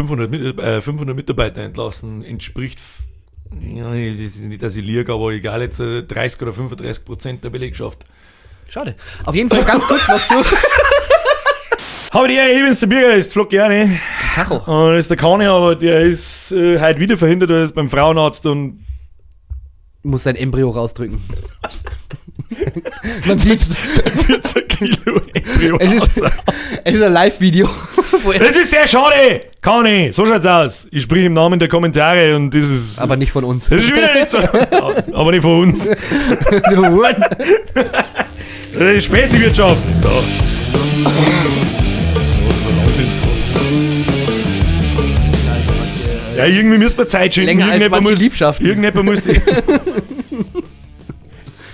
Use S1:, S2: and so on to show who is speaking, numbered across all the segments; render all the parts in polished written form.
S1: 500 Mitarbeiter entlassen, entspricht, ja, nicht, dass ich liege, aber egal, jetzt 30 oder 35% der Belegschaft.
S2: Schade. Auf jeden Fall ganz kurz noch zu.
S1: Habe die Ehre, ich bin's, der Bürger, ist Flock gerne.
S2: Tacho.
S1: Und das ist der Kani, aber der ist heute wieder verhindert, er ist beim Frauenarzt und
S2: Muss sein Embryo rausdrücken. Man sieht
S1: 14 Kilo Embryo.
S2: es ist ein Live-Video.
S1: Das ist sehr schade, Kani, so schaut's aus. Ich spreche im Namen der Kommentare und das ist...
S2: Aber nicht von uns.
S1: Das ist schon wieder nicht so... aber nicht von uns. Das ist Speziwirtschaft. So. Ja, irgendwie müssen wir Zeit schinden.
S2: Länger als manche Liebschaften.
S1: Irgendjemand muss die...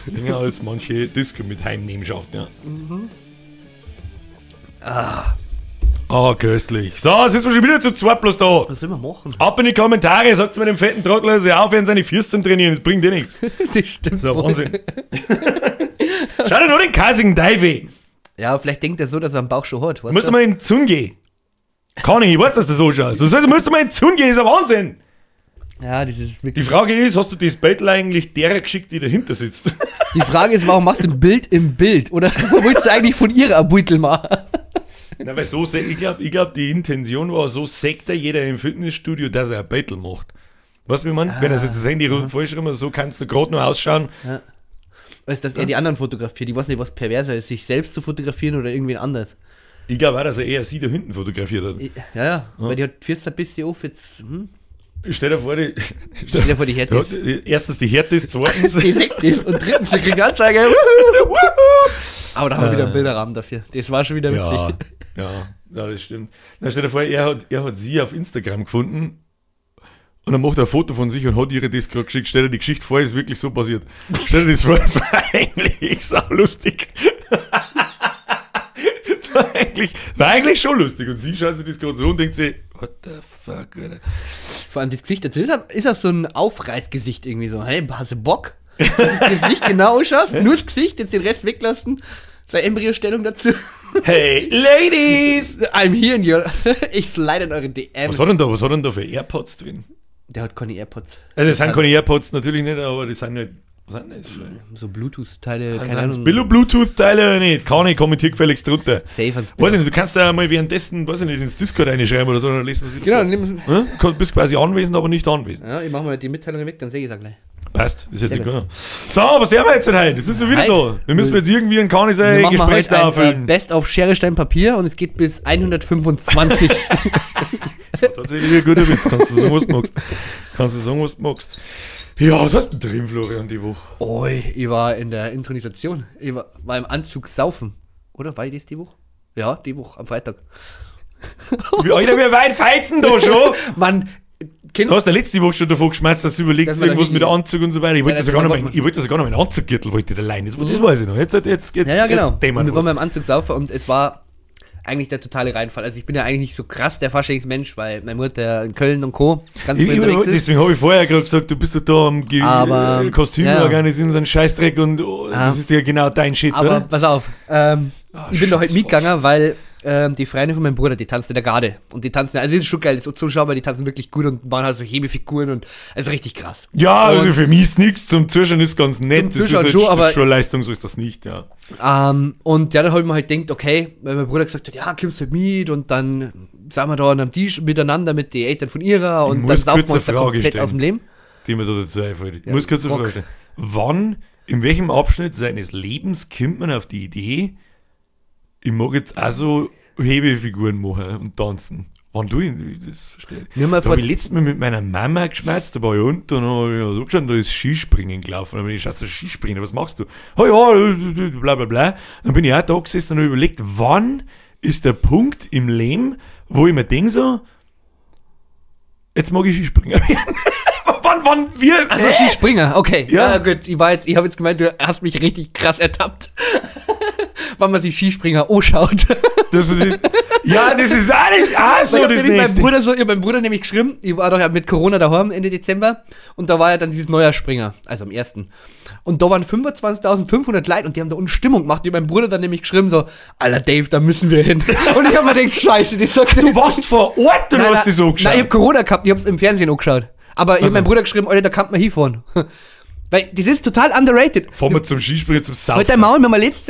S1: Länger als manche Disco mit heimnehmen schafft, ja. Köstlich. So, jetzt sind wir schon wieder zu zweit bloß da.
S2: Was soll man machen?
S1: Ab in die Kommentare, sagt mir dem fetten Trottel, dass er aufhören, seine Füße zu trainieren. Das bringt dir nichts.
S2: Das stimmt.
S1: So, Wahnsinn. Schau dir nur den kasigen Teufel.
S2: Ja, vielleicht denkt er so, dass er am Bauch schon hat.
S1: Du musst mal in die Zunge gehen. Kann ich weiß, dass du so schaust. Du musst mal in die Zunge gehen, ist ein Wahnsinn.
S2: Ja, das ist wirklich...
S1: Die Frage ist, hast du das Bild eigentlich derer geschickt, die dahinter sitzt?
S2: Die Frage ist, warum machst du ein Bild im Bild? Oder willst du eigentlich von ihrer ein Beutel machen?
S1: Na, weil so, ich glaub, die Intention war, so sagt jeder im Fitnessstudio, dass er ein Battle macht. Weißt du, wie man? Wenn er jetzt das Handy falsch rum, so kannst du gerade noch ausschauen.
S2: Ja. Weißt du, dass er die anderen fotografiert? Ich weiß nicht, was perverser ist, sich selbst zu fotografieren oder irgendwen anders.
S1: Ich glaube auch, dass er eher sie da hinten fotografiert hat.
S2: Ja, weil die hat fürs ein bisschen auf jetzt.
S1: Stell dir vor,
S2: die Härte ist.
S1: Erstens die Härte ist, zweitens.
S2: Die Sekt ist und drittens, sie kriegen Anzeige. Aber da haben wir wieder einen Bilderrahmen dafür. Das war schon wieder witzig.
S1: Ja, das stimmt. Dann stell dir vor, er hat sie auf Instagram gefunden und dann macht er ein Foto von sich und hat ihre das gerade geschickt. Stell dir die Geschichte vor, ist wirklich so passiert. Stell dir das vor, es war eigentlich sau lustig. War eigentlich schon lustig. Und sie schaut sich das gerade so und denkt sich, what the fuck, Alter.
S2: Vor allem das Gesicht, das ist auch so ein Aufreißgesicht irgendwie so. Hey, hast du Bock? Das Gesicht genau ausschaust, nur das Gesicht, jetzt den Rest weglassen. Seine Embryostellung dazu.
S1: Hey, Ladies!
S2: I'm here in your... Ich slide in eure DM.
S1: Was hat denn da für AirPods drin?
S2: Der hat keine AirPods.
S1: Also das sind keine AirPods natürlich nicht, aber die sind halt... Was sind das für?
S2: So Bluetooth-Teile, keine Ahnung.
S1: Bluetooth-Teile oder nicht? Kann ich, kommentier gefälligst drunter.
S2: Safe ans
S1: Weiß ich nicht, du kannst da mal währenddessen, weiß ich nicht, ins Discord reinschreiben oder so, dann lesen wir es
S2: wieder. Genau, dann
S1: Du bist quasi anwesend, aber nicht anwesend.
S2: Ja, ich mach mal die Mitteilung weg, dann sehe ich es auch gleich.
S1: Passt, das ist jetzt gut. So, was lernen wir jetzt denn heute? Das ist so wieder da. Wir müssen jetzt irgendwie einen Gespräch da auffüllen.
S2: Best auf Schere, Stein, Papier und es geht bis 125.
S1: Das war tatsächlich ein guter Witz, kannst du sagen, was du magst. Ja, was hast du denn drin, Florian, die Woche?
S2: Oh, ich war in der Intronisation. Ich war im Anzug saufen. Oder war ich das die Woche? Ja, die Woche, am Freitag.
S1: Alter, wir weit feizen da schon.
S2: Mann,
S1: du hast ja letzte Woche schon davon geschmerzt, dass du überlegst, irgendwas mit Anzug und so weiter. Ich wollte sogar noch meinen Anzuggürtel, wollte ich da leihen. Das weiß ich noch. Jetzt
S2: ja, genau.
S1: Thema.
S2: Und wir waren beim Anzug saufen und es war eigentlich der totale Reinfall. Also ich bin ja eigentlich nicht so krass der Faschingsmensch, weil meine Mutter in Köln und Co. ganz früh unterwegs ist.
S1: Deswegen habe ich vorher gerade gesagt, du bist da am Kostüm organisieren, so ein Scheißdreck und das ist ja genau dein Shit,
S2: aber
S1: oder?
S2: Pass auf, ich bin da heute mitgegangen, weil die Freunde von meinem Bruder, die tanzen in der Garde. Und die tanzen, also das ist schon geil, so zum Schauen, weil die tanzen wirklich gut und machen halt so Hebefiguren und also richtig krass.
S1: Ja, also für mich ist nichts, zum Zuschauen ist ganz nett, das ist halt schon Leistung, so ist das nicht, ja.
S2: Und ja, dann habe ich mir halt gedacht, okay, weil mein Bruder gesagt hat, ja, kommst halt mit und dann sind wir da am Tisch miteinander mit den Eltern von ihrer und dann saufen wir uns da komplett aus dem Leben.
S1: Die mir da dazu einfällt. Ich muss kurz eine Frage stellen. Wann, in welchem Abschnitt seines Lebens kommt man auf die Idee, ich mag jetzt auch so Hebefiguren machen und tanzen? Wann du das verstehst? Da habe ich letztes Mal mit meiner Mama geschmerzt, da war ich unten und habe so geschaut, da ist Skispringen gelaufen. Dann bin ich, schaust du Skispringen, was machst du? Oh ja, bla bla bla. Dann bin ich auch da gesessen und habe überlegt, wann ist der Punkt im Leben, wo ich mir denke so, jetzt mag ich Skispringen. Wann wir...
S2: Also Skispringer, okay. Ja, gut, ich habe jetzt gemeint, du hast mich richtig krass ertappt. Wann man sich Skispringer anschaut.
S1: Ja, das ist alles auch so das nächste.
S2: Ich hab meinem Bruder nämlich geschrieben, ich war doch ja mit Corona daheim Ende Dezember und da war ja dann dieses Neujahrsspringer, also am 1. Und da waren 25.500 Leute und die haben da unten Stimmung gemacht. Ich hab meinem Bruder dann nämlich geschrieben so, Alter Dave, da müssen wir hin. Und ich hab mir gedacht, scheiße, die sagt...
S1: Du warst vor Ort und hast das so geschaut?
S2: Nein, ich hab Corona gehabt, ich hab's im Fernsehen angeschaut. Aber ich hab meinem Bruder geschrieben, Alter, da kann man hinfahren. Weil das ist total underrated.
S1: Fahren wir zum Skispringen, zum Saufen.
S2: Mit der Maul, wir haben letztes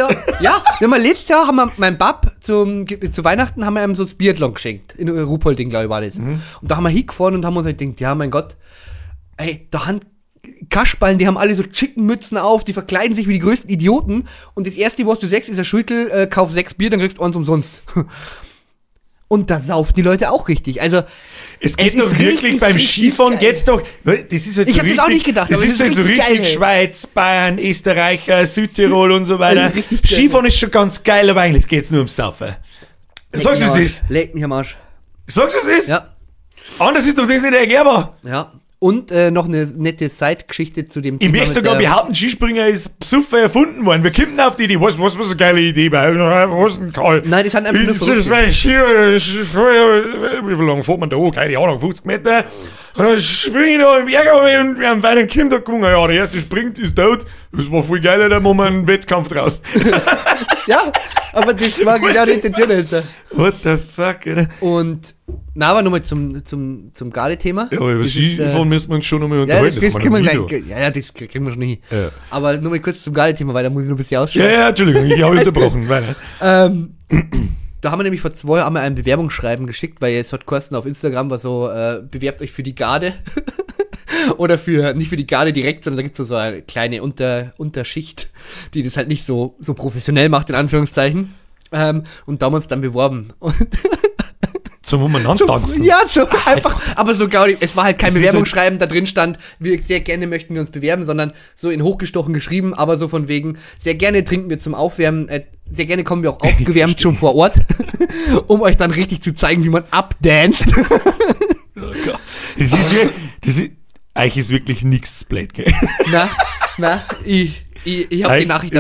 S2: Jahr, haben wir mein Bab zu Weihnachten haben wir ihm so das Biathlon geschenkt. In Ruhpolding, glaube ich, war das. Und da haben wir hingefahren und haben uns halt gedacht, ja, mein Gott, ey, da haben Kasperlen, die haben alle so Chickenmützen auf, die verkleiden sich wie die größten Idioten. Und das erste, was du sagst, ist ein Schüttel, kauf 6 Bier, dann kriegst du eins umsonst. Und da saufen die Leute auch richtig. Also,
S1: es geht doch wirklich beim Skifahren, geht's doch. Das ist halt
S2: ich hab das auch nicht gedacht,
S1: das ist halt so richtig geil, Schweiz, Bayern, Österreich, Südtirol und so weiter. Skifahren ist schon ganz geil, aber eigentlich geht's nur ums Saufen. Sagst du, was es ist?
S2: Leg mich am Arsch.
S1: Sagst du, was es ist?
S2: Ja.
S1: Anders ist doch das nicht erklärbar.
S2: Ja. Und noch eine nette Side-Geschichte zu dem
S1: Thema. Ich möchte sogar behaupten, Skispringer ist besoffen erfunden worden. Wir kommen auf die Idee. Was eine geile Idee bei? Was ein Karl?
S2: Nein, das hat einfach nur
S1: verrückt. Wie lange fährt man da hoch? Keine Ahnung, 50 Meter. Und dann springe ich da im Berg und wir haben bei den Kindern gewungen. Ja, der erste springt, ist tot. Das war voll geil, da machen wir einen Wettkampf draus.
S2: Ja, aber das war genau die Intention dahinter.
S1: What the fuck, Alter.
S2: Und, na, aber nochmal zum Garde-Thema.
S1: Ja, aber über Skifahren müssen wir uns schon nochmal unterhalten.
S2: Das kriegen wir gleich. Ja, das kriegen wir schon hin. Ja. Aber nur mal kurz zum Garde-Thema, weil da muss ich noch ein bisschen ausschauen.
S1: Ja, Entschuldigung, ich habe unterbrochen. Weiter.
S2: Da haben wir nämlich vor 2 Jahren ein Bewerbungsschreiben geschickt, weil es hat Kosten auf Instagram war so, bewerbt euch für die Garde. Oder nicht für die Garde direkt, sondern da gibt es so eine kleine Unterschicht, die das halt nicht so professionell macht, in Anführungszeichen. Und da haben wir uns dann beworben.
S1: Zum umeinander tanzen.
S2: Ja, einfach, aber so Gaudi. Es war halt kein Bewerbungsschreiben, da drin stand, sehr gerne möchten wir uns bewerben, sondern so in hochgestochen geschrieben, aber so von wegen, sehr gerne trinken wir zum Aufwärmen, sehr gerne kommen wir auch aufgewärmt schon vor Ort, um euch dann richtig zu zeigen, wie man abdanced.
S1: Oh Gott. Eigentlich ist wirklich nichts Blade, gell?
S2: Na, ich habe die Nachricht,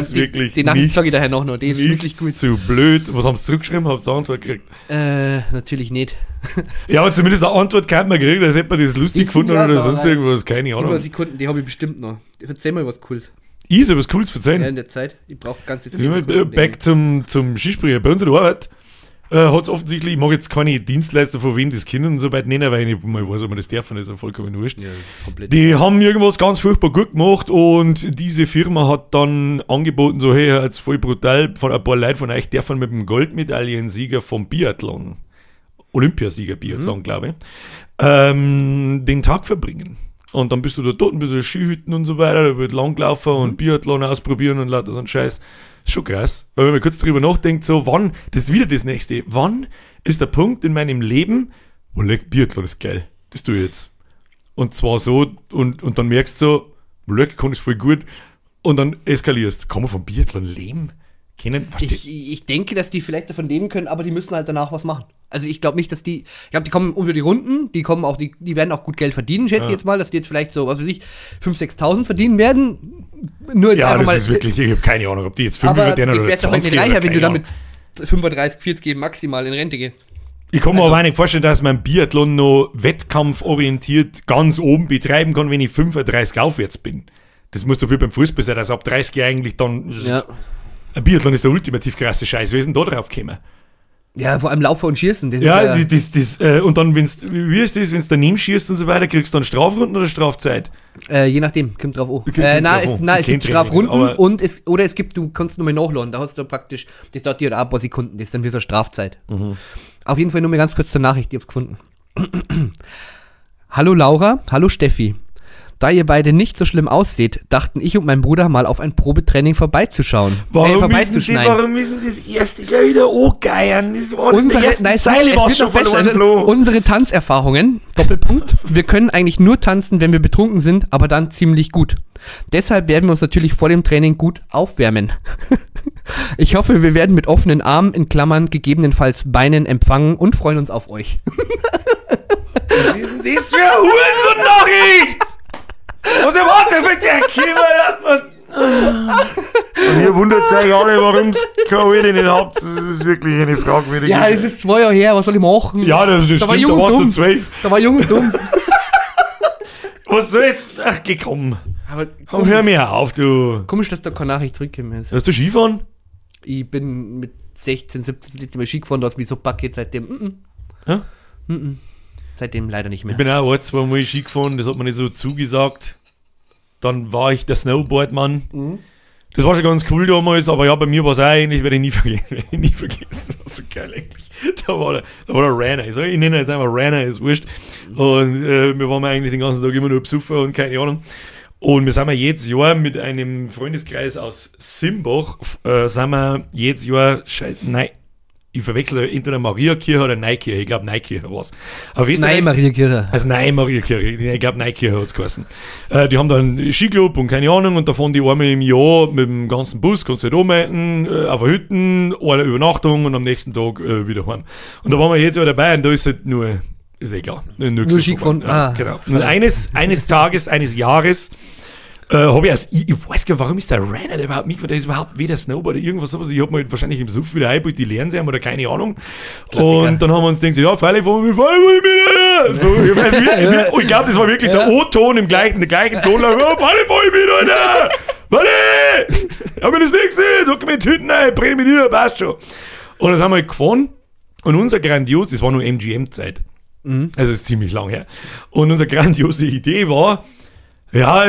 S2: die Nachricht sage ich daher noch, die ist wirklich gut.
S1: Zu blöd. Was haben sie zurückgeschrieben? Habt ihr eine Antwort gekriegt?
S2: Natürlich nicht.
S1: Ja, aber zumindest eine Antwort kann man kriegen, als hätte man das lustig gefunden oder sonst irgendwas, keine Ahnung.
S2: Die Sekunden, die habe ich bestimmt noch. Erzähl mal was Cooles.
S1: Ich soll was Cooles verzeihen?
S2: Ja, in der Zeit. Ich brauche ganz
S1: viel. Back zum Skispringen. Bei uns in der Arbeit hat es offensichtlich, ich mag jetzt keine Dienstleister von wen das Kinder und so weit nennen, weil ich mal weiß, ob man das darf, ist ja vollkommen wurscht. Ja, komplett. Die haben irgendwas ganz furchtbar gut gemacht und diese Firma hat dann angeboten, so hey, jetzt voll brutal, von ein paar Leuten von euch dürfen mit dem Goldmedaillensieger vom Biathlon, Olympiasieger Biathlon, glaube ich, den Tag verbringen. Und dann bist du da dort, ein bisschen Skihütten und so weiter, da wird langlaufen und Biathlon ausprobieren und lauter so ein Scheiß. Schon krass. Weil wenn man kurz drüber nachdenkt, so wann, das ist wieder das Nächste, wann ist der Punkt in meinem Leben, wo Biathlon ist geil, das tue ich jetzt. Und zwar so, und dann merkst du so, kann ist voll gut, und dann eskalierst. Kann man vom Biathlon leben?
S2: Ich denke, dass die vielleicht davon leben können, aber die müssen halt danach was machen. Also ich glaube nicht, dass die kommen über die Runden, die werden auch gut Geld verdienen, schätze ich jetzt mal, dass die jetzt vielleicht so, was weiß ich, 5.000, 6.000 verdienen werden. Nur jetzt
S1: ja, das mal, ist wirklich, ich habe keine Ahnung, ob die jetzt 5 verdienen oder 20. Aber das wäre doch nicht reicher,
S2: wenn du dann mit 35, 40 maximal in Rente gehst.
S1: Ich kann mir aber auch nicht vorstellen, dass man Biathlon noch wettkampforientiert ganz oben betreiben kann, wenn ich 35 aufwärts bin. Das muss doch wie beim Fußball sein, dass ab 30 eigentlich dann... Ja. Ein Biathlon ist der ultimativ krasse Scheiß. Wer ist denn da drauf gekommen?
S2: Ja, vor allem Laufen und Schießen.
S1: Das und dann, wie ist das, wenn du daneben schießt und so weiter, kriegst du dann Strafrunden oder Strafzeit?
S2: Je nachdem, kommt drauf an. Es gibt Strafrunden oder du kannst nur mal nachladen. Da hast du praktisch, das dauert dir ein paar Sekunden, das ist dann wie so eine Strafzeit. Mhm. Auf jeden Fall nur mal ganz kurz zur Nachricht, die ich gefunden. Hallo Laura, hallo Steffi. Da ihr beide nicht so schlimm ausseht, dachten ich und mein Bruder mal auf ein Probetraining vorbeizuschauen.
S1: Warum müssen das erste gleich wieder angeiern? Das war
S2: unsere Tanzerfahrungen, Doppelpunkt, wir können eigentlich nur tanzen, wenn wir betrunken sind, aber dann ziemlich gut. Deshalb werden wir uns natürlich vor dem Training gut aufwärmen. Ich hoffe, wir werden mit offenen Armen, in Klammern, gegebenenfalls Beinen empfangen und freuen uns auf euch.
S1: Was ist denn das für eine Hurensohn-Nachricht? Was erwartet für der Kimmer? Und ihr wundert euch alle, warum ihr keine Alte nicht habt. Das ist wirklich eine fragwürdige.
S2: Ja, es ist 2 Jahre her, was soll ich machen?
S1: Ja, das stimmt, da warst du 12.
S2: Da war jung und dumm.
S1: Was soll jetzt? Ach, geh, komm.
S2: Aber
S1: Hör mir auf, du.
S2: komisch, dass da keine Nachricht zurückgekommen ist.
S1: Hast du Skifahren?
S2: Ich bin mit 16, 17 letztes Mal Ski gefahren, da hat mich so packt seitdem.
S1: Ja?
S2: Seitdem leider nicht mehr.
S1: Ich bin auch 1-2 Mal Ski gefahren, das hat mir nicht so zugesagt. Dann war ich der Snowboardmann. Das war schon ganz cool damals, aber ja, bei mir war es auch ähnlich, werde ich nie vergessen. Das war so geil eigentlich. Da war der Rainer. Ich nenne ihn jetzt einfach Rainer, ist wurscht. Und wir waren eigentlich den ganzen Tag immer nur besoffen und keine Ahnung. Und wir sind jedes Jahr mit einem Freundeskreis aus Simbach, sind wir jedes Jahr, nein, ich verwechsel entweder Mariakirche oder Neukirche, ich glaube Neukirche war es.
S2: Mariakirche.
S1: Also Mariakirche, ich glaube Neukirche hat es geheißen. Die haben dann einen Skiclub und keine Ahnung und da fahren die einmal im Jahr mit dem ganzen Bus, kannst du halt umhalten, auf der Hütten, eine Übernachtung und am nächsten Tag wieder heim. Und da waren wir jedes Jahr dabei und da ist halt nur, ist eh klar,
S2: nur Ski gefahren.
S1: Ja, genau. Und eines Tages, eines Jahres, habe ich ich weiß gar nicht, warum ist der Rainer der überhaupt mitgefahren, der ist überhaupt weder Snowboard oder irgendwas sowas. Ich habe mir halt wahrscheinlich im Suff wieder eingebaut, die lernen sie haben oder keine Ahnung. Klassiker. Und dann haben wir uns gedacht, so, ja, freilich fahren wir mit, so, ich weiß wie, ich glaube, das war wirklich der O-Ton in der gleichen Tonlage, ja, freilich fahren wir mit, Alter! Warte! Ich hab mir das nicht gesehen, sag mir in die Hütten rein, bring mich nieder, passt schon. Und dann sind wir halt gefahren und unser grandios, das war nur MGM-Zeit, also das ist ziemlich lang her, und unsere grandiose Idee war, ja,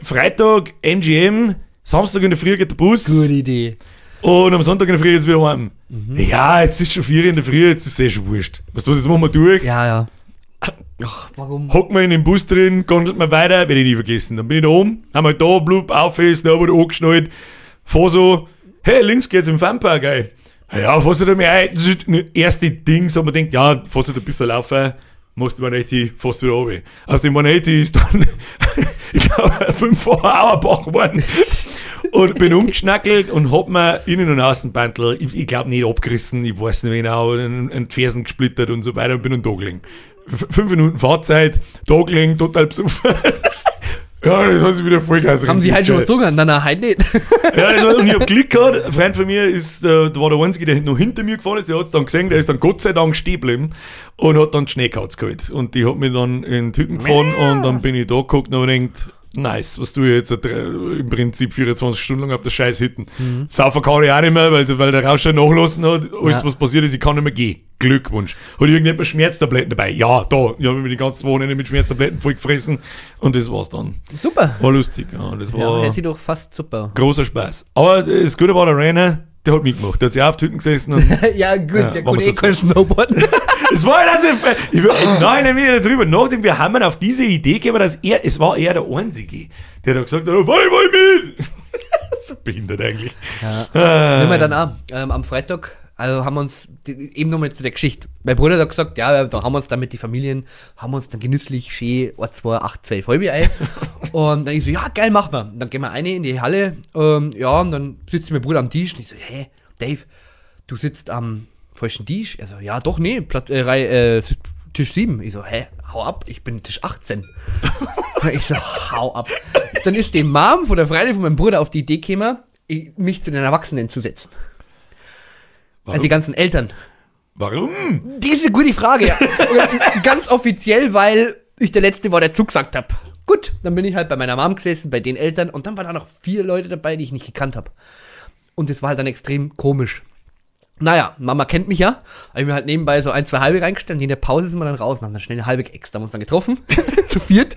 S1: Freitag MGM, Samstag in der Früh geht der Bus.
S2: Gute Idee.
S1: Und am Sonntag in der Früh geht's wieder heim. Ja, jetzt ist schon 4 in der Früh, jetzt ist es eh schon wurscht. Weißt du was, jetzt machen wir durch.
S2: Ja. Ach, warum?
S1: Hocken wir in den Bus drin, gondelt wir weiter, werde ich nie vergessen. Dann bin ich da oben, haben wir da, blub, auf, Snowboard angeschnallt, fahr so, hey, links geht's im Funpark, ey. Ja, fährst du da mehr ein, das ist das erste Ding, so man denkt, ja, fährst du da ein bisschen laufen, machst du 180, fährst wieder runter. Aus dem 180 ist dann, ich glaube, 5 Auerbach geworden. Und bin umgeschnackelt und hab mir innen und außen Bandel, ich glaube nicht abgerissen, ich weiß nicht genau, einen Fersen gesplittert und so weiter und bin dann da gelegen. 5 Minuten Fahrzeit, da gelegen, total besoffen. Ja, das hat sich wieder Vollgas.
S2: Haben Sie halt schon was getrunken? Nein, halt nicht.
S1: Ja, und ich hab Glück gehabt. Ein Freund von mir ist, da war der Einzige, der noch hinter mir gefahren ist, der hat es dann gesehen, der ist dann Gott sei Dank stehen geblieben und hat dann Schneekatz geholt. Und die hat mich dann in die Hütten gefahren und dann bin ich da geguckt und habe gedacht, nice, was tue ich jetzt im Prinzip 24 Stunden lang auf der scheiß Hütten. Saufen kann ich auch nicht mehr, weil der Rausch schon nachlassen hat. Alles, was passiert ist, ich kann nicht mehr gehen. Glückwunsch. Hat irgendjemand Schmerztabletten dabei? Ja, da. Ich habe mir die ganze Wochenende mit Schmerztabletten voll gefressen und das war's dann.
S2: Super.
S1: War lustig. Ja, das war
S2: hätte sie doch fast super.
S1: Großer Spaß. Aber das Gute war der Rainer, der hat mitgemacht. Der hat sich auch auf die Hütten gesessen. Und
S2: ja, gut, der Kollege kann Snowboarden.
S1: Es war halt also, nein, wieder drüber nachdenken, wir haben auf diese Idee gegeben, dass es war er der Einzige, der da gesagt hat, fahr ich mit! So behindert eigentlich.
S2: Ja. Nehmen wir dann auch, am Freitag, also haben wir uns, eben nochmal zu der Geschichte, mein Bruder hat gesagt, ja, da haben wir uns dann mit den Familien, haben wir uns dann genüsslich schön 1, 2, 8, 12 halbe ein. Und dann ich so, ja, geil, machen wir. Und dann gehen wir rein in die Halle, ja, und dann sitzt mein Bruder am Tisch und ich so, hey, Dave, du sitzt am falschen Tisch? Also, ja, doch, nee, Tisch 7. Ich so, hä, hau ab, ich bin Tisch 18. Ich so, hau ab. Dann ist die Mom von der Freundin von meinem Bruder auf die Idee gekommen, mich zu den Erwachsenen zu setzen.
S1: Warum?
S2: Also die ganzen Eltern.
S1: Warum?
S2: Das ist eine gute Frage. Ja. Ganz offiziell, weil ich der Letzte war, der zugesagt habe. Gut, dann bin ich halt bei meiner Mom gesessen, bei den Eltern und dann waren da noch 4 Leute dabei, die ich nicht gekannt habe. Und das war halt dann extrem komisch. Naja, Mama kennt mich ja. Habe ich mir halt nebenbei so 1, 2 halbe reingestellt und in der Pause sind wir dann raus und haben dann schnell eine halbe extra. Haben uns dann getroffen. Zu 4.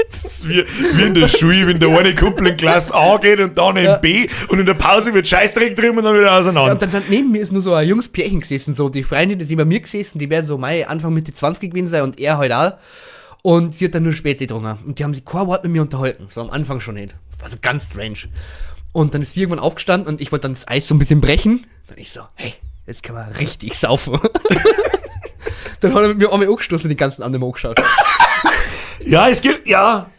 S1: Das ist wie in der Schule, wenn der eine Kumpel in Klasse A geht und dann in B und in der Pause wird Scheißdreck drüben und dann wieder auseinander.
S2: Ja, und dann neben mir ist nur so ein junges Pärchen gesessen. So, die Freundin ist neben mir gesessen, die werden so Anfang Mitte 20 gewesen sein und er halt auch. Und sie hat dann nur Spätzle getrunken. Und die haben sich kein Wort mit mir unterhalten. So am Anfang schon nicht. War so ganz strange. Und dann ist sie irgendwann aufgestanden und ich wollte dann das Eis so ein bisschen brechen. Und ich so, hey, jetzt kann man richtig saufen. Dann hat er mit mir einmal angestoßen und die ganzen anderen angeschaut.
S1: Ja, es gibt, ja.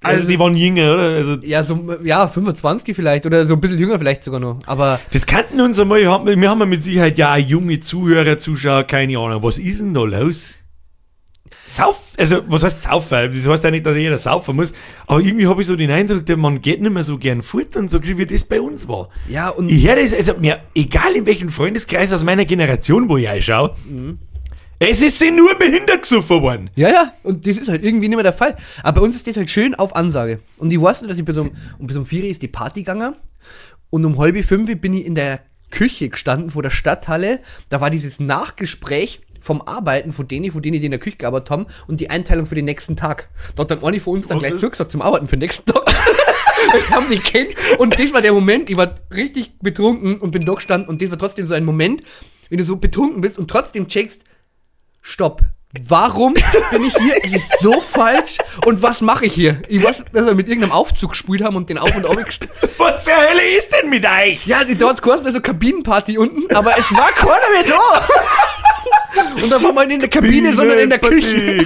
S1: Also die waren jünger, oder? Also
S2: ja, so, ja, 25 vielleicht oder so ein bisschen jünger vielleicht sogar noch. Aber
S1: das kannten uns einmal, wir haben mit Sicherheit ja junge Zuhörer, Zuschauer, keine Ahnung. Was ist denn da los? Also, was heißt saufen? Das heißt ja nicht, dass jeder saufen muss, aber irgendwie habe ich so den Eindruck, man geht nicht mehr so gern fort und so, wie das bei uns war.
S2: Ja, und
S1: ich höre das, also mir, egal in welchem Freundeskreis aus meiner Generation, wo ich einschaue, es ist sie nur behindert gesoffen worden.
S2: Ja, und das ist halt irgendwie nicht mehr der Fall. Aber bei uns ist das halt schön auf Ansage. Und ich weiß nicht, dass ich bis um 4 Uhr ist die Party gegangen und um 4:30 bin ich in der Küche gestanden vor der Stadthalle. Da war dieses Nachgespräch vom Arbeiten von denen, die in der Küche gearbeitet haben und die Einteilung für den nächsten Tag. Da hat dann eine von uns dann gleich zugesagt zum Arbeiten für den nächsten Tag. Wir haben sich kennt und das war der Moment, ich war richtig betrunken und bin da gestanden und das war trotzdem so ein Moment, wenn du so betrunken bist und trotzdem checkst, stopp, warum bin ich hier? Es ist so falsch und was mache ich hier? Ich weiß, dass wir mit irgendeinem Aufzug gespielt haben und den auf und ab gestellt.
S1: Was zur Hölle ist denn mit euch?
S2: Ja, da hat es geheißen, also Kabinenparty unten, aber es war keiner mehr da. Und dann war man in der Kabine, sondern in der Küche.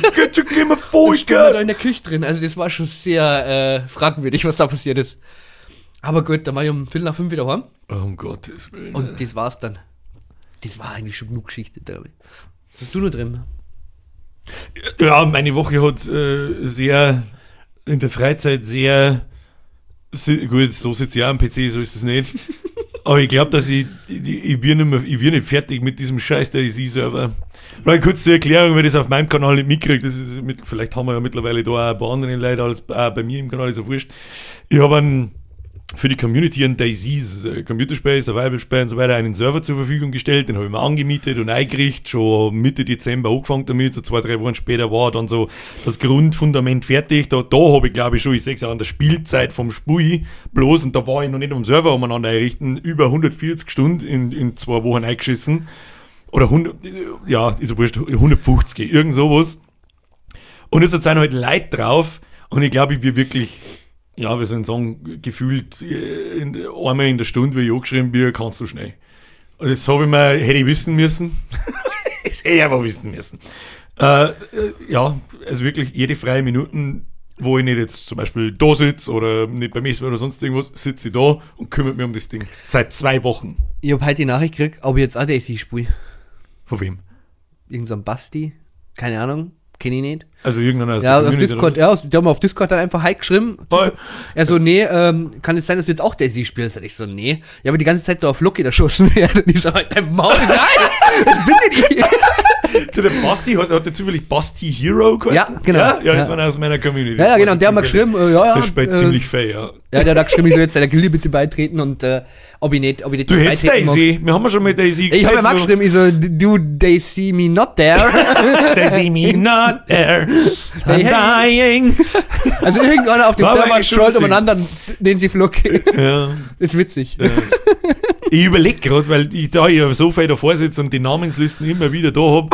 S1: Geh mal vor,
S2: ich da in der Küche drin. Also das war schon sehr fragwürdig, was da passiert ist. Aber gut, dann war ich um 4:45 wieder heim.
S1: Um Gottes Willen.
S2: Und das war's dann. Das war eigentlich schon genug Geschichte, glaube ich. Was hast du noch drin?
S1: Ja, meine Woche hat sehr in der Freizeit sehr gut, so sitze ich auch am PC, so ist es nicht. Aber ich glaube, dass ich bin nicht fertig mit diesem scheiß DayZ-Server. Vielleicht kurz zur Erklärung, wer das auf meinem Kanal nicht mitkriegt, vielleicht haben wir ja mittlerweile da auch ein paar andere Leute, alles bei mir im Kanal ist ja wurscht. Ich habe für die Community einen DayZ, Computerspiel, Survival-Spiel und so weiter, einen Server zur Verfügung gestellt, den habe ich mir angemietet und eingerichtet, schon Mitte Dezember angefangen damit, so 2-3 Wochen später war dann so das Grundfundament fertig, da habe ich glaube ich schon, ich sehe es ja an der Spielzeit vom Spiel bloß und da war ich noch nicht am Server umeinander einrichten, über 140 Stunden in 2 Wochen eingeschissen, oder 100, ja, ist ja wurscht, 150, irgend sowas. Und jetzt sind halt Leute drauf und ich glaube, ich bin wirklich, ja, wir sollen sagen, gefühlt einmal in der Stunde, wie ich angeschrieben bin, kannst du schnell. Und das hätte ich wissen müssen. Das hätte ich einfach wissen müssen. Ja, also wirklich jede freie Minute, wo ich nicht jetzt zum Beispiel da sitze oder nicht beim Essen oder sonst irgendwas, sitze ich da und kümmere mich um das Ding. Seit 2 Wochen.
S2: Ich habe heute die Nachricht gekriegt, ob ich jetzt auch DayZ spiele.
S1: Von wem?
S2: Irgend so ein Basti? Keine Ahnung. Kenne ich nicht.
S1: Also irgendeiner aus
S2: der Discord, ja, die haben auf Discord dann einfach Hi geschrieben. Er so, nee, kann es sein, dass du jetzt auch DayZ spielst? Und ich so, nee. Ja, aber die ganze Zeit da auf Lucky erschossen werden. Ich so, halt dein Maul, nein, ich bin nicht hier.
S1: Der Basti, hat der zufällig Basti Hero geheißen?
S2: Ja, genau.
S1: Ja, das war aus meiner Community.
S2: Ja, genau, und der hat mal geschrieben,
S1: Das spielt ziemlich fair, ja.
S2: Ja, der hat geschrieben, ich soll jetzt seiner Gilde bitte beitreten und ob ich nicht
S1: du hättest DayZ, wir haben ja schon mit DayZ gespielt.
S2: Ich habe ja mal geschrieben, ich so, du, they see me not there.
S1: They see me not there. I'm dying.
S2: Also irgendwann auf dem Server scrollt umeinander und nennen sie Floki.
S1: Ja.
S2: Ist witzig.
S1: Ja. Ich überlege gerade, weil ich da ja so viel davor sitze und die Namenslisten immer wieder da habe,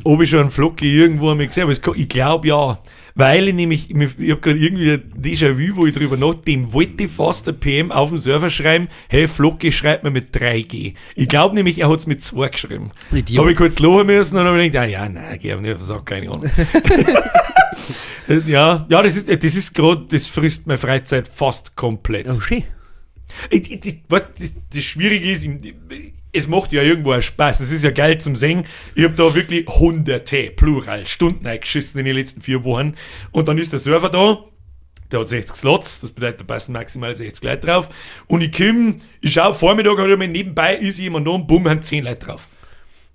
S1: ob ich schon einen Flocki irgendwo einmal gesehen habe. Ich glaube ja. Weil ich habe gerade irgendwie ein Déjà-vu, wo ich drüber nachdenke, dem wollte ich fast der PM auf dem Server schreiben, hey, Flocki schreibt mir mit 3G. Ich glaube nämlich, er hat es mit 2 geschrieben. Habe ich kurz lachen müssen und habe gedacht, nein, geh auf den Sack, keine Ahnung. ja, das ist gerade, das frisst meine Freizeit fast komplett.
S2: Oh, schön.
S1: Das Schwierige ist, es macht ja irgendwo einen Spaß. Es ist ja geil zum Singen. Ich habe da wirklich Hunderte, Plural, Stunden eingeschissen in den letzten 4 Wochen. Und dann ist der Server da. Der hat 60 Slots. Das bedeutet, da passen maximal 60 Leute drauf. Und ich schaue, Vormittag oder nebenbei ist jemand da und bumm, haben 10 Leute drauf.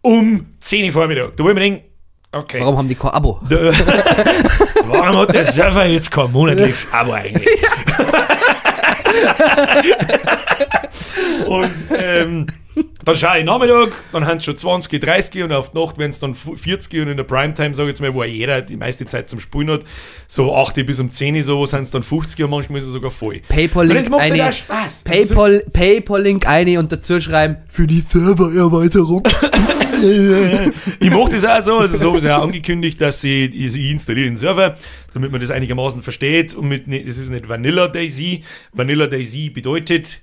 S1: Um 10 Uhr Vormittag. Da wo ich mir denke, okay.
S2: Warum haben die kein Abo?
S1: Warum hat der Server jetzt kein monatliches Abo eigentlich? Und dann schaue ich Nachmittag, dann haben es schon 20, 30 und auf die Nacht, wenn es dann 40 und in der Primetime, sage ich jetzt mal, wo jeder die meiste Zeit zum Spielen hat, so 8 bis um 10 so, sind es dann 50 und manchmal ist es sogar voll.
S2: PayPal-Link eine,
S1: Spaß.
S2: PayPal-Link eine und dazu schreiben, für die Servererweiterung.
S1: Ich mache das auch so, also so habe ich ja angekündigt, dass ich installiere den Server, damit man das einigermaßen versteht und das ist nicht Vanilla DayZ. Vanilla DayZ bedeutet,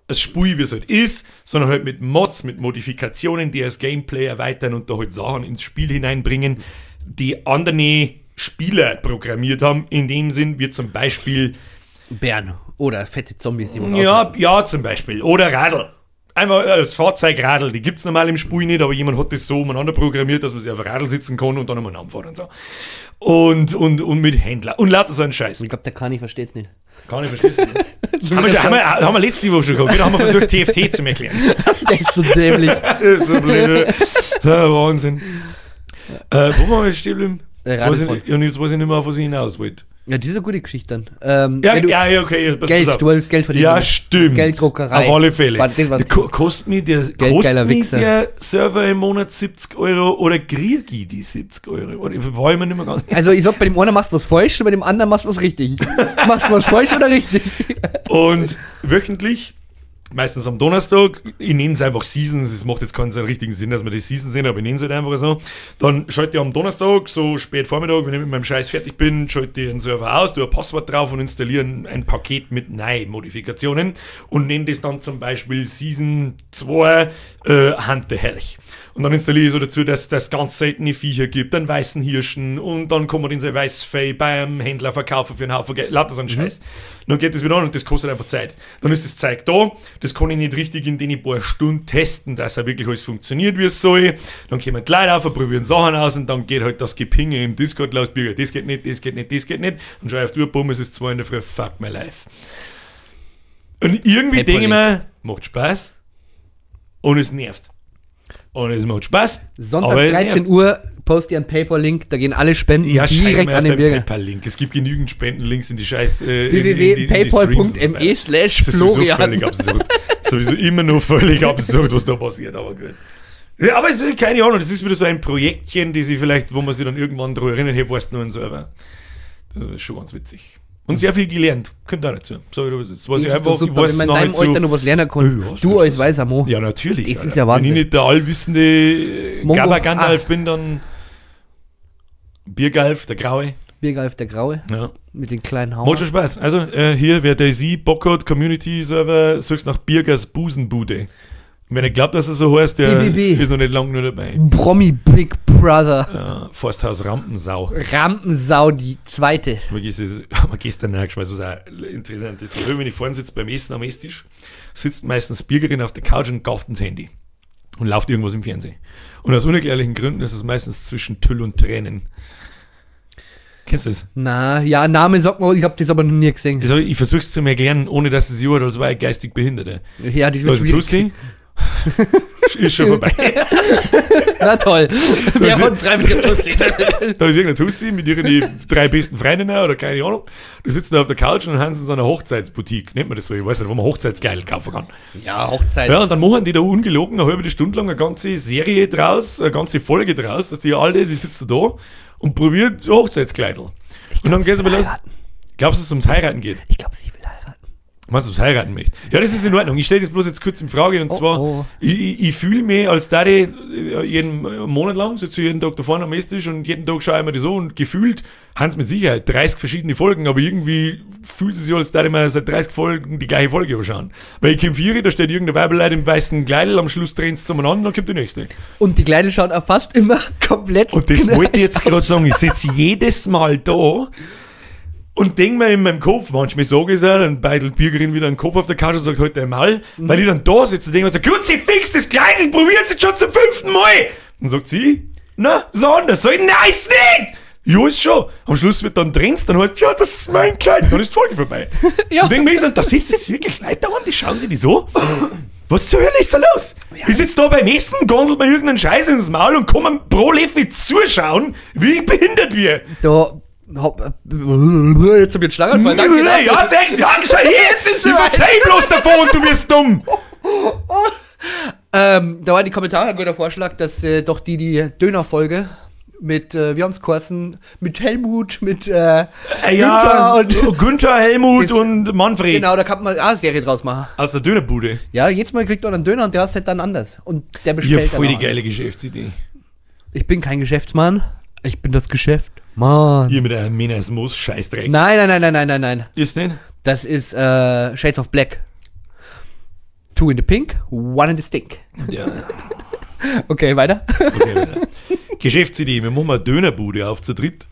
S1: das Spiel, wie es halt ist, sondern halt mit Mods, mit Modifikationen, die das Gameplay erweitern und da halt Sachen ins Spiel hineinbringen, die andere Spieler programmiert haben, in dem Sinn, wie zum Beispiel
S2: Bären oder fette Zombies, die
S1: ja, zum Beispiel. Oder Radl. Einmal als Fahrzeugradl, die gibt es normal im Spiel nicht, aber jemand hat das so umeinander programmiert, dass man sich auf ein Radl sitzen kann und dann umeinander fahren und so. Und mit Händler. Und lauter so ein Scheiß.
S2: Ich glaube, der Kani versteht es nicht.
S1: Kann ich verstehen. haben wir letzte Woche schon gehabt. Da haben wir versucht, TFT zu erklären.
S2: Der ist so dämlich.
S1: Das ist so blöd. Ja, Wahnsinn. Wo waren wir jetzt stehen geblieben? Jetzt weiß ich nicht mehr, auf was ich hinaus wollte.
S2: Ja, das ist eine gute Geschichte dann.
S1: Okay.
S2: Geld, du wolltest Geld verdienen.
S1: Ja, stimmt.
S2: Gelddruckerei.
S1: Auf alle Fälle.
S2: Kostet
S1: mir der Server im Monat 70 Euro oder kriege ich die 70 Euro? War ich mir nicht mehr ganz.
S2: Also ich sag, bei dem einen machst du was falsch und bei dem anderen machst du was richtig. Machst du was falsch oder richtig?
S1: Und wöchentlich, meistens am Donnerstag, ich nenne es einfach Seasons, es macht jetzt keinen so richtigen Sinn, dass wir die Seasons sehen, aber ich nenne es halt einfach so. Dann schalte ich am Donnerstag, so spät Vormittag, wenn ich mit meinem Scheiß fertig bin, schalte ich den Server aus, tue ein Passwort drauf und installiere ein Paket mit neuen Modifikationen und nenne das dann zum Beispiel Season 2 Hand der Helch. Und dann installiere ich so dazu, dass das ganz seltene Viecher gibt, einen weißen Hirschen und dann kann man den so Weißfei beim Händler verkaufen für einen Haufen Geld, lauter so ein Scheiß. Dann geht das wieder an und das kostet einfach Zeit. Dann ist das Zeug da, das kann ich nicht richtig in den paar Stunden testen, dass er wirklich alles funktioniert, wie es soll. Dann kommen die Leute auf, probieren Sachen aus und dann geht halt das Gepinge im Discord los, das geht nicht. Und schau auf die Uhr, bumm, es ist 2 in der Früh, fuck my life. Und irgendwie denke ich mir, macht Spaß und es nervt. Und es macht Spaß.
S2: Sonntag 13 Uhr poste ich einen PayPal-Link, da gehen alle Spenden direkt an den Bürger.
S1: PayPal-Link. Es gibt genügend Spendenlinks in die Scheiß
S2: www.paypal.me/Florian.
S1: Völlig absurd. Sowieso immer noch völlig absurd, was da passiert, aber gut. Ja, aber es ist keine Ahnung, das ist wieder so ein Projektchen, die sich vielleicht, wo man sich dann irgendwann daran erinnert, hey, weißt du noch einen Server. Das ist schon ganz witzig. Und sehr viel gelernt. Kommt auch dazu. So, was ist. Was ich einfach,
S2: super, wenn man in deinem Alter noch was lernen kann.
S1: Ja,
S2: du als weißer Mo.
S1: Ja, natürlich.
S2: Das ist ja Wahnsinn.
S1: Wenn ich nicht der allwissende Gandalf bin, dann Biergalf, der Graue.
S2: Biergalf, der Graue.
S1: Ja.
S2: Mit den kleinen Haaren.
S1: Macht schon Spaß. Also, hier, wer Daisy Bock hat, Community-Server, suchst nach Birgers Busenbude. Und wenn ihr glaubt, dass er so heißt, der ist noch nicht lange nur dabei.
S2: Promi Big Brother.
S1: Forsthaus Rampensau.
S2: Rampensau, die zweite.
S1: Haben wir gestern nachgeschmeißt, was auch interessant ist. Wenn ich vorne sitze beim Essen am Esstisch, sitzt meistens Birgerin auf der Couch und kauft ins Handy. Und läuft irgendwas im Fernsehen. Und aus unerklärlichen Gründen ist es meistens zwischen Tüll und Tränen. Kennst du das?
S2: Na, ja, Name sagt man, ich habe das aber noch nie gesehen.
S1: Also ich versuche es zu mir erklären, ohne dass es jemand als war geistig Behinderte.
S2: Ja, das wird schwierig.
S1: Ist schon vorbei.
S2: Na toll. Wer hat freiwillig Tussi?
S1: Da ist irgendeine Tussi mit ihren 3 besten Freundinnen oder keine Ahnung. Die sitzen da auf der Couch und haben sie in so einer Hochzeitsboutique. Nennt man das so? Ich weiß nicht, wo man Hochzeitskleidel kaufen kann.
S2: Ja, Hochzeit.
S1: Ja, und dann machen die da ungelogen eine halbe Stunde lang eine ganze Serie draus, eine ganze Folge draus, dass die alle, die sitzen da und probieren Hochzeitskleidel. Und dann geht es aber los. Glaubst du, dass es ums Heiraten geht?
S2: Ich glaube, sie will heiraten.
S1: Was ums Heiraten möchte. Ja, das ist in Ordnung. Ich stelle das bloß jetzt kurz in Frage. Und zwar, ich fühle mich als Daddy jeden Monat lang, sitze jeden Tag da vorne am Esstisch und jeden Tag schaue ich mir das an und gefühlt haben es mit Sicherheit 30 verschiedene Folgen, aber irgendwie fühlt es sich als Daddy mal seit 30 Folgen die gleiche Folge anschauen. Weil ich komme 4, da steht irgendein Weibeleid im weißen Kleidel, am Schluss drehen sie zueinander, dann kommt die nächste.
S2: Und die Kleidel schauen auch fast immer komplett.
S1: Und das wollte ich jetzt gerade sagen. Ich sitze jedes Mal da und denke mir in meinem Kopf, manchmal sage ich es auch, dann beidelt Birgerin wieder den Kopf auf der Couch und sagt, halt einmal, weil ich dann da sitze und denke mir so, Kruzifix, das Kleidel, probiert es jetzt schon zum 5. Mal. Dann sagt sie, na, so anders. Sag ich, nein, ist nicht. Ja, ist schon. Am Schluss wird dann dränzt, dann heißt ja, das ist mein Kleid, dann ist die Folge vorbei.
S2: Ja.
S1: Und denke mir so, da sitzen jetzt wirklich Leute da und die schauen sich die so. Was zur Hölle ist da los? Ja. Ich sitze da beim Essen, gondelt mir irgendeinen Scheiß ins Maul und kann mir pro Löffel zuschauen, wie ich behindert werde.
S2: Jetzt hab ich einen Schlaganfall. Danke.
S1: Ja, sagst du, schau her, ich verzeih bloß davon und du wirst dumm.
S2: Da waren die Kommentare ein guter Vorschlag, dass doch die Döner-Folge mit, wir haben es geheißen, mit Helmut, mit
S1: Günther, Helmut und Manfred.
S2: Genau, da kann man auch eine Serie draus machen.
S1: Aus der Dönerbude.
S2: Ja, jetzt mal kriegt man einen Döner und der heißt halt dann anders. Und der
S1: Ich
S2: bestellt
S1: hab voll die
S2: dann
S1: geile Geschäftsidee.
S2: Ich bin kein Geschäftsmann, ich bin das Geschäft. Mann.
S1: Hier mit einem Minas-Moos Scheißdreck.
S2: Nein.
S1: Ist nicht?
S2: Das ist Shades of Black. 2 in the pink, 1 in the stink.
S1: Ja.
S2: Okay, weiter.
S1: Geschäftsidee, wir machen eine Dönerbude auf zu dritt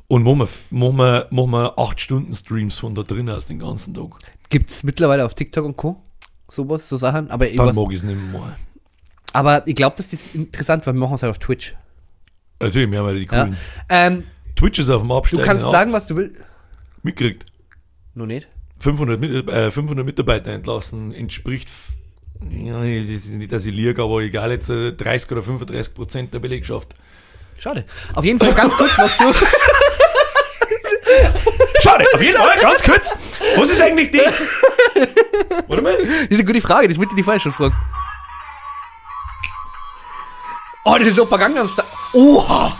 S1: und machen wir 8 Stunden Streams von da drin aus den ganzen Tag.
S2: Gibt's mittlerweile auf TikTok und Co.? sowas, so Sachen. Aber
S1: Dann mag ich es nicht mehr.
S2: Aber ich glaube, dass das interessant, weil wir machen es halt auf Twitch.
S1: Natürlich, wir haben ja die coolen.
S2: Ja.
S1: Twitch ist auf dem
S2: Du
S1: Absteigen.
S2: kannst sagen, was du willst.
S1: Mitkriegt.
S2: Noch nicht.
S1: 500 Mitarbeiter entlassen, entspricht, ja, nicht, dass ich liege, aber egal, jetzt 30 oder 35% der Belegschaft.
S2: Schade. Auf jeden Fall ganz kurz noch zu.
S1: Schade, auf jeden Fall, ganz kurz. Was ist eigentlich die? Warte mal.
S2: Das ist eine gute Frage, das wird dir die falsch schon fragen. Oh, das ist so vergangen. Oha!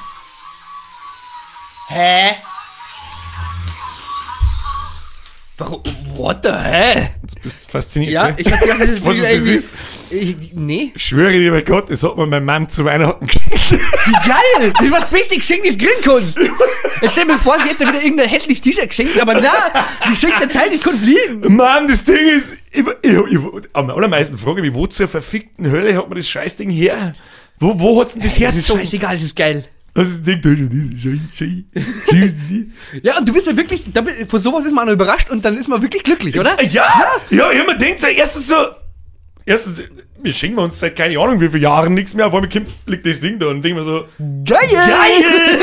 S2: Hä? Warum? What the hä?
S1: Jetzt bist du fasziniert.
S2: Ja,
S1: ne?
S2: ich hab gedacht, das ist
S1: Was
S2: irgendwie-
S1: ist das?
S2: Nee.
S1: Ich schwöre dir bei Gott, das hat mir mein Mann zu Weihnachten geschenkt.
S2: Wie geil! Das war das beste Geschenk des Grillkunst! Jetzt stell mir vor, sie hätte wieder irgendein hässliches T-Shirt geschenkt, aber na, die schenkt ein Teil, das kann fliegen.
S1: Mann, das Ding ist, am allermeisten frage ich mich, wo zur verfickten Hölle hat man das Scheißding her? Wo hat's denn das
S2: Das
S1: Herz?
S2: ist scheißegal, das ist geil.
S1: Das ist das Ding,
S2: Ja, und du bist ja wirklich, vor sowas ist man auch überrascht und dann ist man wirklich glücklich, oder?
S1: Ja, ich hab mir gedacht, erstens, wir schenken uns seit keine Ahnung wie viele Jahren nichts mehr, auf einmal liegt das Ding da und denken wir so,
S2: Geil!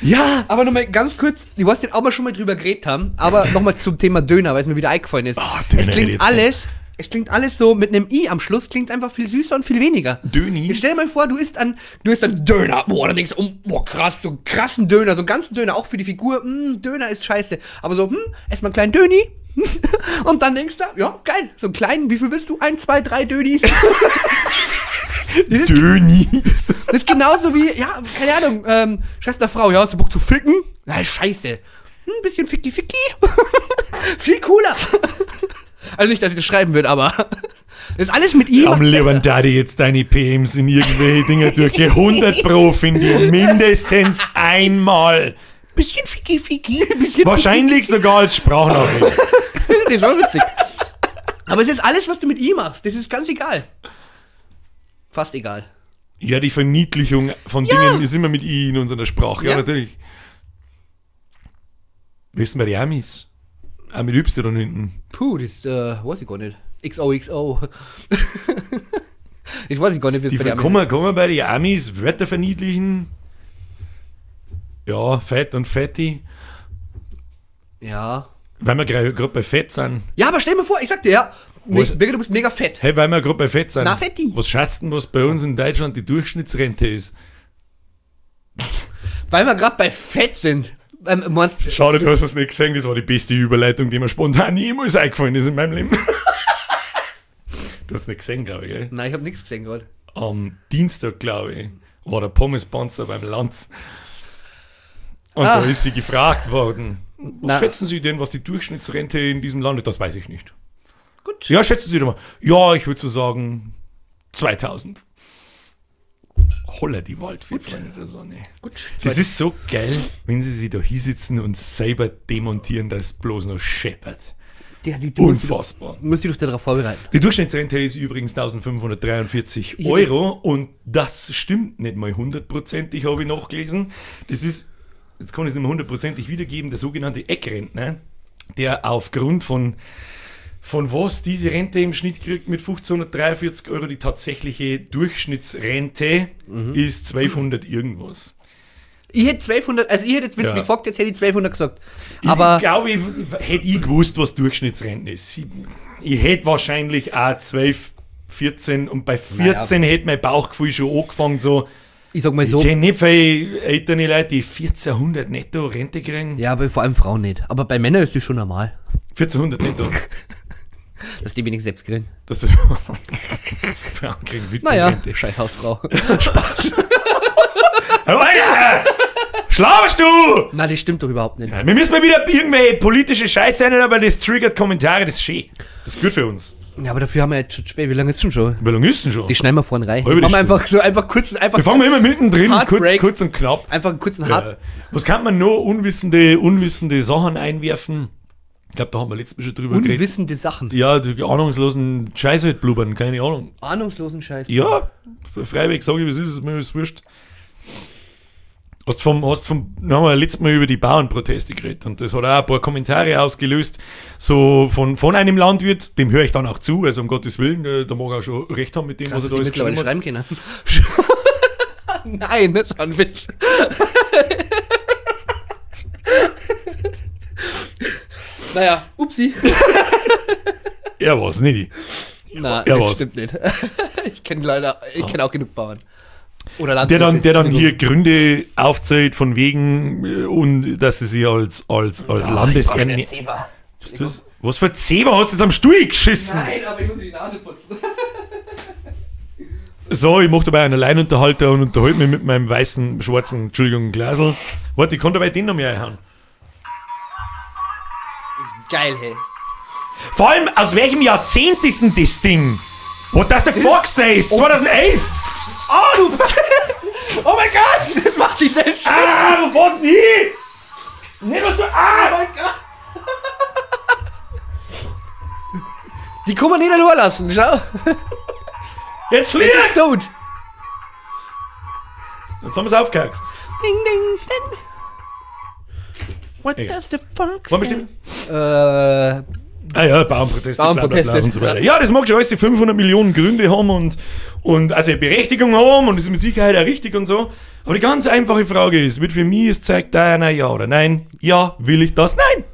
S1: ja.
S2: Aber nochmal ganz kurz, ich weiß nicht, ob wir schon mal drüber geredet haben, aber nochmal zum Thema Döner, weil es mir wieder eingefallen ist.
S1: Döner
S2: Es klingt alles so mit einem I am Schluss, klingt einfach viel süßer und viel weniger.
S1: Döni?
S2: Jetzt stell dir mal vor, du isst einen Döner. Boah, dann denkst du, boah, krass, so einen krassen Döner, so einen ganzen Döner, auch für die Figur. Döner ist scheiße. Aber so, erstmal einen kleinen Döni. Und dann denkst du, ja, geil, so einen kleinen, wie viel willst du? 1, 2, 3 Dönis.
S1: Dönis.
S2: Das ist genauso wie, ja, keine Ahnung, Schwester Frau, ja, hast du Bock zu ficken? Nein, scheiße. Ein bisschen Ficky-Ficky. Viel cooler. Also nicht, dass ich das schreiben würde, aber das ist alles mit ihm.
S1: Am lieben Daddy jetzt deine PMs in irgendwelche Dinge durch. 100 Pro finde ich mindestens einmal.
S2: Bisschen Ficky-Ficky.
S1: Wahrscheinlich sogar als Sprachnachricht.
S2: Das war witzig. Aber es ist alles, was du mit ihm machst. Das ist ganz egal. Fast egal.
S1: Ja, die Verniedlichung von Dingen ist immer mit I in unserer Sprache. Ja,
S2: Ja.
S1: natürlich. Wissen wir die Amis? Auch mit Y hinten.
S2: Puh, das weiß ich gar nicht. XOXO. Das weiß ich gar nicht, wie es
S1: Die
S2: bei der Amis-
S1: kann man bei den Amis Wörter verniedlichen? Ja, Fett und Fetti.
S2: Ja.
S1: Weil wir gerade bei Fett sind.
S2: Ja, aber stell dir vor, ich sag dir, ja,
S1: Was?
S2: Birgit, du bist mega fett.
S1: Hey, weil wir gerade bei Fett sind.
S2: Na, Fetti.
S1: Was schätzt denn, was bei uns in Deutschland die Durchschnittsrente ist?
S2: Weil wir gerade bei fett sind. Meinst,
S1: Schade, du hast es nicht gesehen. Das war die beste Überleitung, die mir spontan jemals eingefallen ist in meinem Leben. Du hast es nicht gesehen, glaube ich, gell?
S2: nein, ich habe nichts gesehen gerade.
S1: Am Dienstag, glaube ich, war der Pommespanzer beim Lanz. Und
S2: Ah.
S1: da ist sie gefragt worden. Was
S2: Na.
S1: schätzen Sie denn, was die Durchschnittsrente in diesem Land ist? Das weiß ich nicht.
S2: Gut.
S1: Ja, schätzen Sie doch mal. Ja, ich würde so sagen 2000. Holla die Waldfee, Freunde der Sonne.
S2: Gut.
S1: Das ist so geil, wenn sie sich da hinsitzen und selber demontieren, dass es bloß noch scheppert.
S2: Die
S1: Unfassbar.
S2: musst dich darauf vorbereiten.
S1: Die Durchschnittsrente ist übrigens 1543 € und das stimmt nicht mal 100%, habe ich nachgelesen. Das ist, jetzt kann ich es nicht mehr 100%ig wiedergeben, der sogenannte Eckrentner, der aufgrund von was diese Rente im Schnitt kriegt mit 1543 €, die tatsächliche Durchschnittsrente ist 1200 irgendwas.
S2: Ich hätte 1200, also ich hätte jetzt, wenn du
S1: Ja.
S2: mich gefragt hättest, hätte ich 1200 gesagt.
S1: Ich
S2: Aber
S1: glaube, hätte ich gewusst, was Durchschnittsrente ist. Ich hätte wahrscheinlich auch 12, 14 und bei 14 hätte mein Bauchgefühl schon angefangen, so.
S2: ich sag mal
S1: Ich
S2: so,
S1: kenne nicht viele ältere Leute, die 1400 netto Rente kriegen.
S2: ja, aber vor allem Frauen nicht. Aber bei Männern ist das schon normal,
S1: 1400 netto.
S2: dass die wenig selbst kriegen.
S1: Das Frauen kriegen
S2: Naja,
S1: Witwenrente.
S2: scheiß Hausfrau.
S1: Alter! Schlafst du?
S2: Nein, das stimmt doch überhaupt nicht.
S1: Ja, wir müssen mal wieder irgendwelche politische Scheiße sein, aber das triggert Kommentare, das ist schön. Das ist gut für uns.
S2: Ja, aber dafür haben wir jetzt schon spät. Wie lange ist es schon?
S1: Wie lange ist denn schon?
S2: Die schneiden wir vorne rein.
S1: Halbe
S2: Die machen wir
S1: Stunde.
S2: einfach kurz,
S1: Wir fangen immer mittendrin,
S2: Heartbreak.
S1: kurz und knapp.
S2: einfach einen kurzen
S1: Ja.
S2: Hart.
S1: Was kann man noch unwissende Sachen einwerfen? Ich glaube, da haben wir letztes Mal schon drüber geredet.
S2: Unwissende Sachen.
S1: Ja, die ahnungslosen Scheiße halt blubbern, keine Ahnung.
S2: Ahnungslosen Scheiß.
S1: Ja, für Freiweg sage ich, was ist, mir ist wurscht. Dann haben wir letztes Mal über die Bauernproteste geredet und das hat auch ein paar Kommentare ausgelöst, so von einem Landwirt, dem höre ich dann auch zu, also um Gottes Willen, da mag er auch schon recht haben mit dem,
S2: Krass,
S1: was er da
S2: dass die
S1: alles
S2: mittlerweile
S1: geschrieben hat.
S2: schreiben können. Nein, das war ein Witz. Naja, upsi.
S1: Er war's nicht.
S2: Na,
S1: Ja,
S2: das
S1: was?
S2: stimmt nicht. Ich kenne auch genug Bauern. Oder
S1: Der
S2: Landwirte.
S1: dann hier Gründe aufzählt von wegen und dass sie sich als Landesernährer. Was für Zebra hast du jetzt am Stuhl geschissen?
S2: Nein, aber ich muss mir die Nase putzen.
S1: So, ich mache dabei einen Alleinunterhalter und unterhalte mich mit meinem schwarzen, Entschuldigung, Glasl. Warte, ich kann dabei den noch mehr einhauen.
S2: Geil, hey.
S1: Vor allem, aus welchem Jahrzehnt ist denn das Ding? What does the fuck say? 2011!
S2: Oh, du... Oh mein Gott! Das macht dich selbst schön.
S1: Ah, wo fahrt's denn hin? Nicht was du... Ah!
S2: Oh mein Gott! Die kann man nicht allein lassen, schau.
S1: Jetzt flieg!
S2: Ist tot.
S1: Jetzt haben wir's aufgehaxt.
S2: Ding, ding, ding. What
S1: Egal.
S2: does the fuck
S1: Wann
S2: say?
S1: bestimmt? Ah ja, Bauernproteste,
S2: Bauernproteste,
S1: bla bla bla und so weiter. Ja, das mag schon alles die 500 Millionen Gründe haben und also Berechtigung haben und das ist mit Sicherheit auch richtig und so. Aber die ganz einfache Frage ist, wird für mich es zeigt da einer ja oder nein? Ja, will ich das? Nein!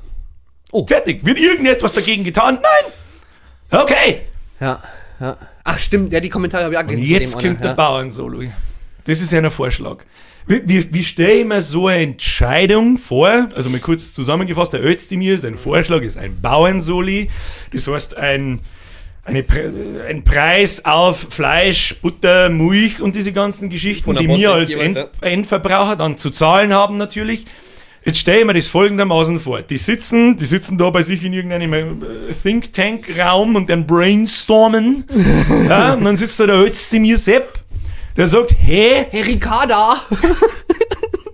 S2: Oh.
S1: Fertig. Wird irgendetwas dagegen getan? Nein! Okay.
S2: Ja, ja. Ach stimmt, ja, die Kommentare habe ich auch
S1: Und
S2: gelesen.
S1: jetzt
S2: von dem
S1: kommt der
S2: anderen,
S1: Bauernsolo. Das ist ja ein Vorschlag. Wie stelle ich mir so eine Entscheidung vor? Also mal kurz zusammengefasst, der Özdemir, sein Vorschlag ist ein Bauernsoli. Das heißt ein Preis auf Fleisch, Butter, Milch und diese ganzen Geschichten, die wir als Endverbraucher dann zu zahlen haben natürlich. Jetzt stelle ich mir das folgendermaßen vor. Die sitzen da bei sich in irgendeinem Think Tank Raum und dann brainstormen. Ja, und dann sitzt da der Özdemir Sepp, der sagt, hey,
S2: Herr Ricarda!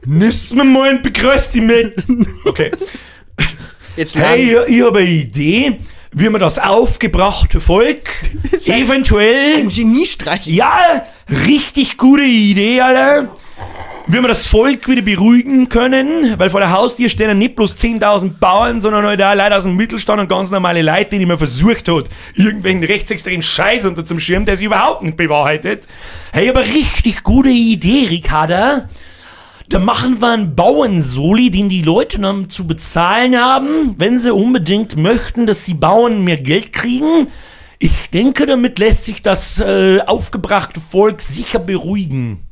S1: nimm mir mal ein Begrüß mit. Okay.
S2: Jetzt
S1: Hey, ich habe eine Idee, wie man das aufgebrachte Volk eventuell...
S2: ein Geniestreich.
S1: Ja, richtig gute Idee, Alter. Wie wir das Volk wieder beruhigen können, weil vor der Haustür stehen ja nicht bloß 10.000 Bauern, sondern halt auch Leute aus dem Mittelstand und ganz normale Leute, die man versucht hat, irgendwelchen rechtsextremen Scheiß unter zum Schirm, der sich überhaupt nicht bewahrheitet. Hey, aber richtig gute Idee, Ricarda. Da machen wir einen Bauernsoli, den die Leute dann zu bezahlen haben, wenn sie unbedingt möchten, dass die Bauern mehr Geld kriegen. Ich denke, damit lässt sich das aufgebrachte Volk sicher beruhigen.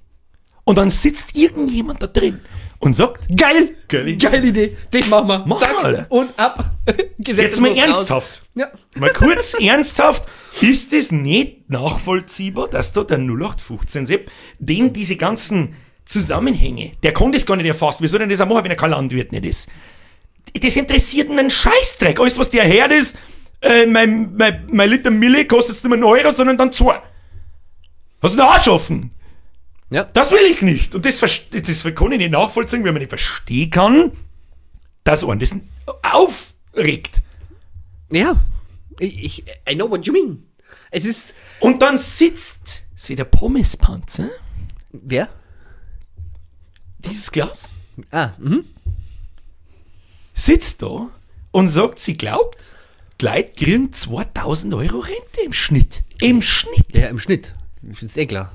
S1: Und dann sitzt irgendjemand da drin und sagt,
S2: Geil!
S1: Geile
S2: Geile Idee. Das machen wir.
S1: Mach
S2: Zack,
S1: mal, Alter.
S2: und ab.
S1: jetzt mal ernsthaft.
S2: Ja.
S1: Mal kurz ernsthaft. Ist es nicht nachvollziehbar, dass da der 0815 Sepp, dem diese ganzen Zusammenhänge, der kann das gar nicht erfassen. Wie soll denn das auch machen, wenn er kein Landwirt nicht ist? Das interessiert ihn einen Scheißdreck. Alles, was der Herd ist, mein Liter Milch kostet jetzt nicht mehr 1 Euro, sondern dann 2. Hast du da auch schaffen?
S2: Ja.
S1: Das will ich nicht. Und das kann ich nicht nachvollziehen, wenn man nicht verstehen kann, dass einen das aufregt.
S2: Ja. I know what you mean. Es ist.
S1: Und dann sitzt sie der Pommespanzer,
S2: Wer?
S1: dieses Glas,
S2: Ah,
S1: sitzt da und sagt, sie glaubt, die Leute kriegen 2.000 Euro Rente im Schnitt. Im Schnitt.
S2: Ja, im Schnitt. Das ist eh klar.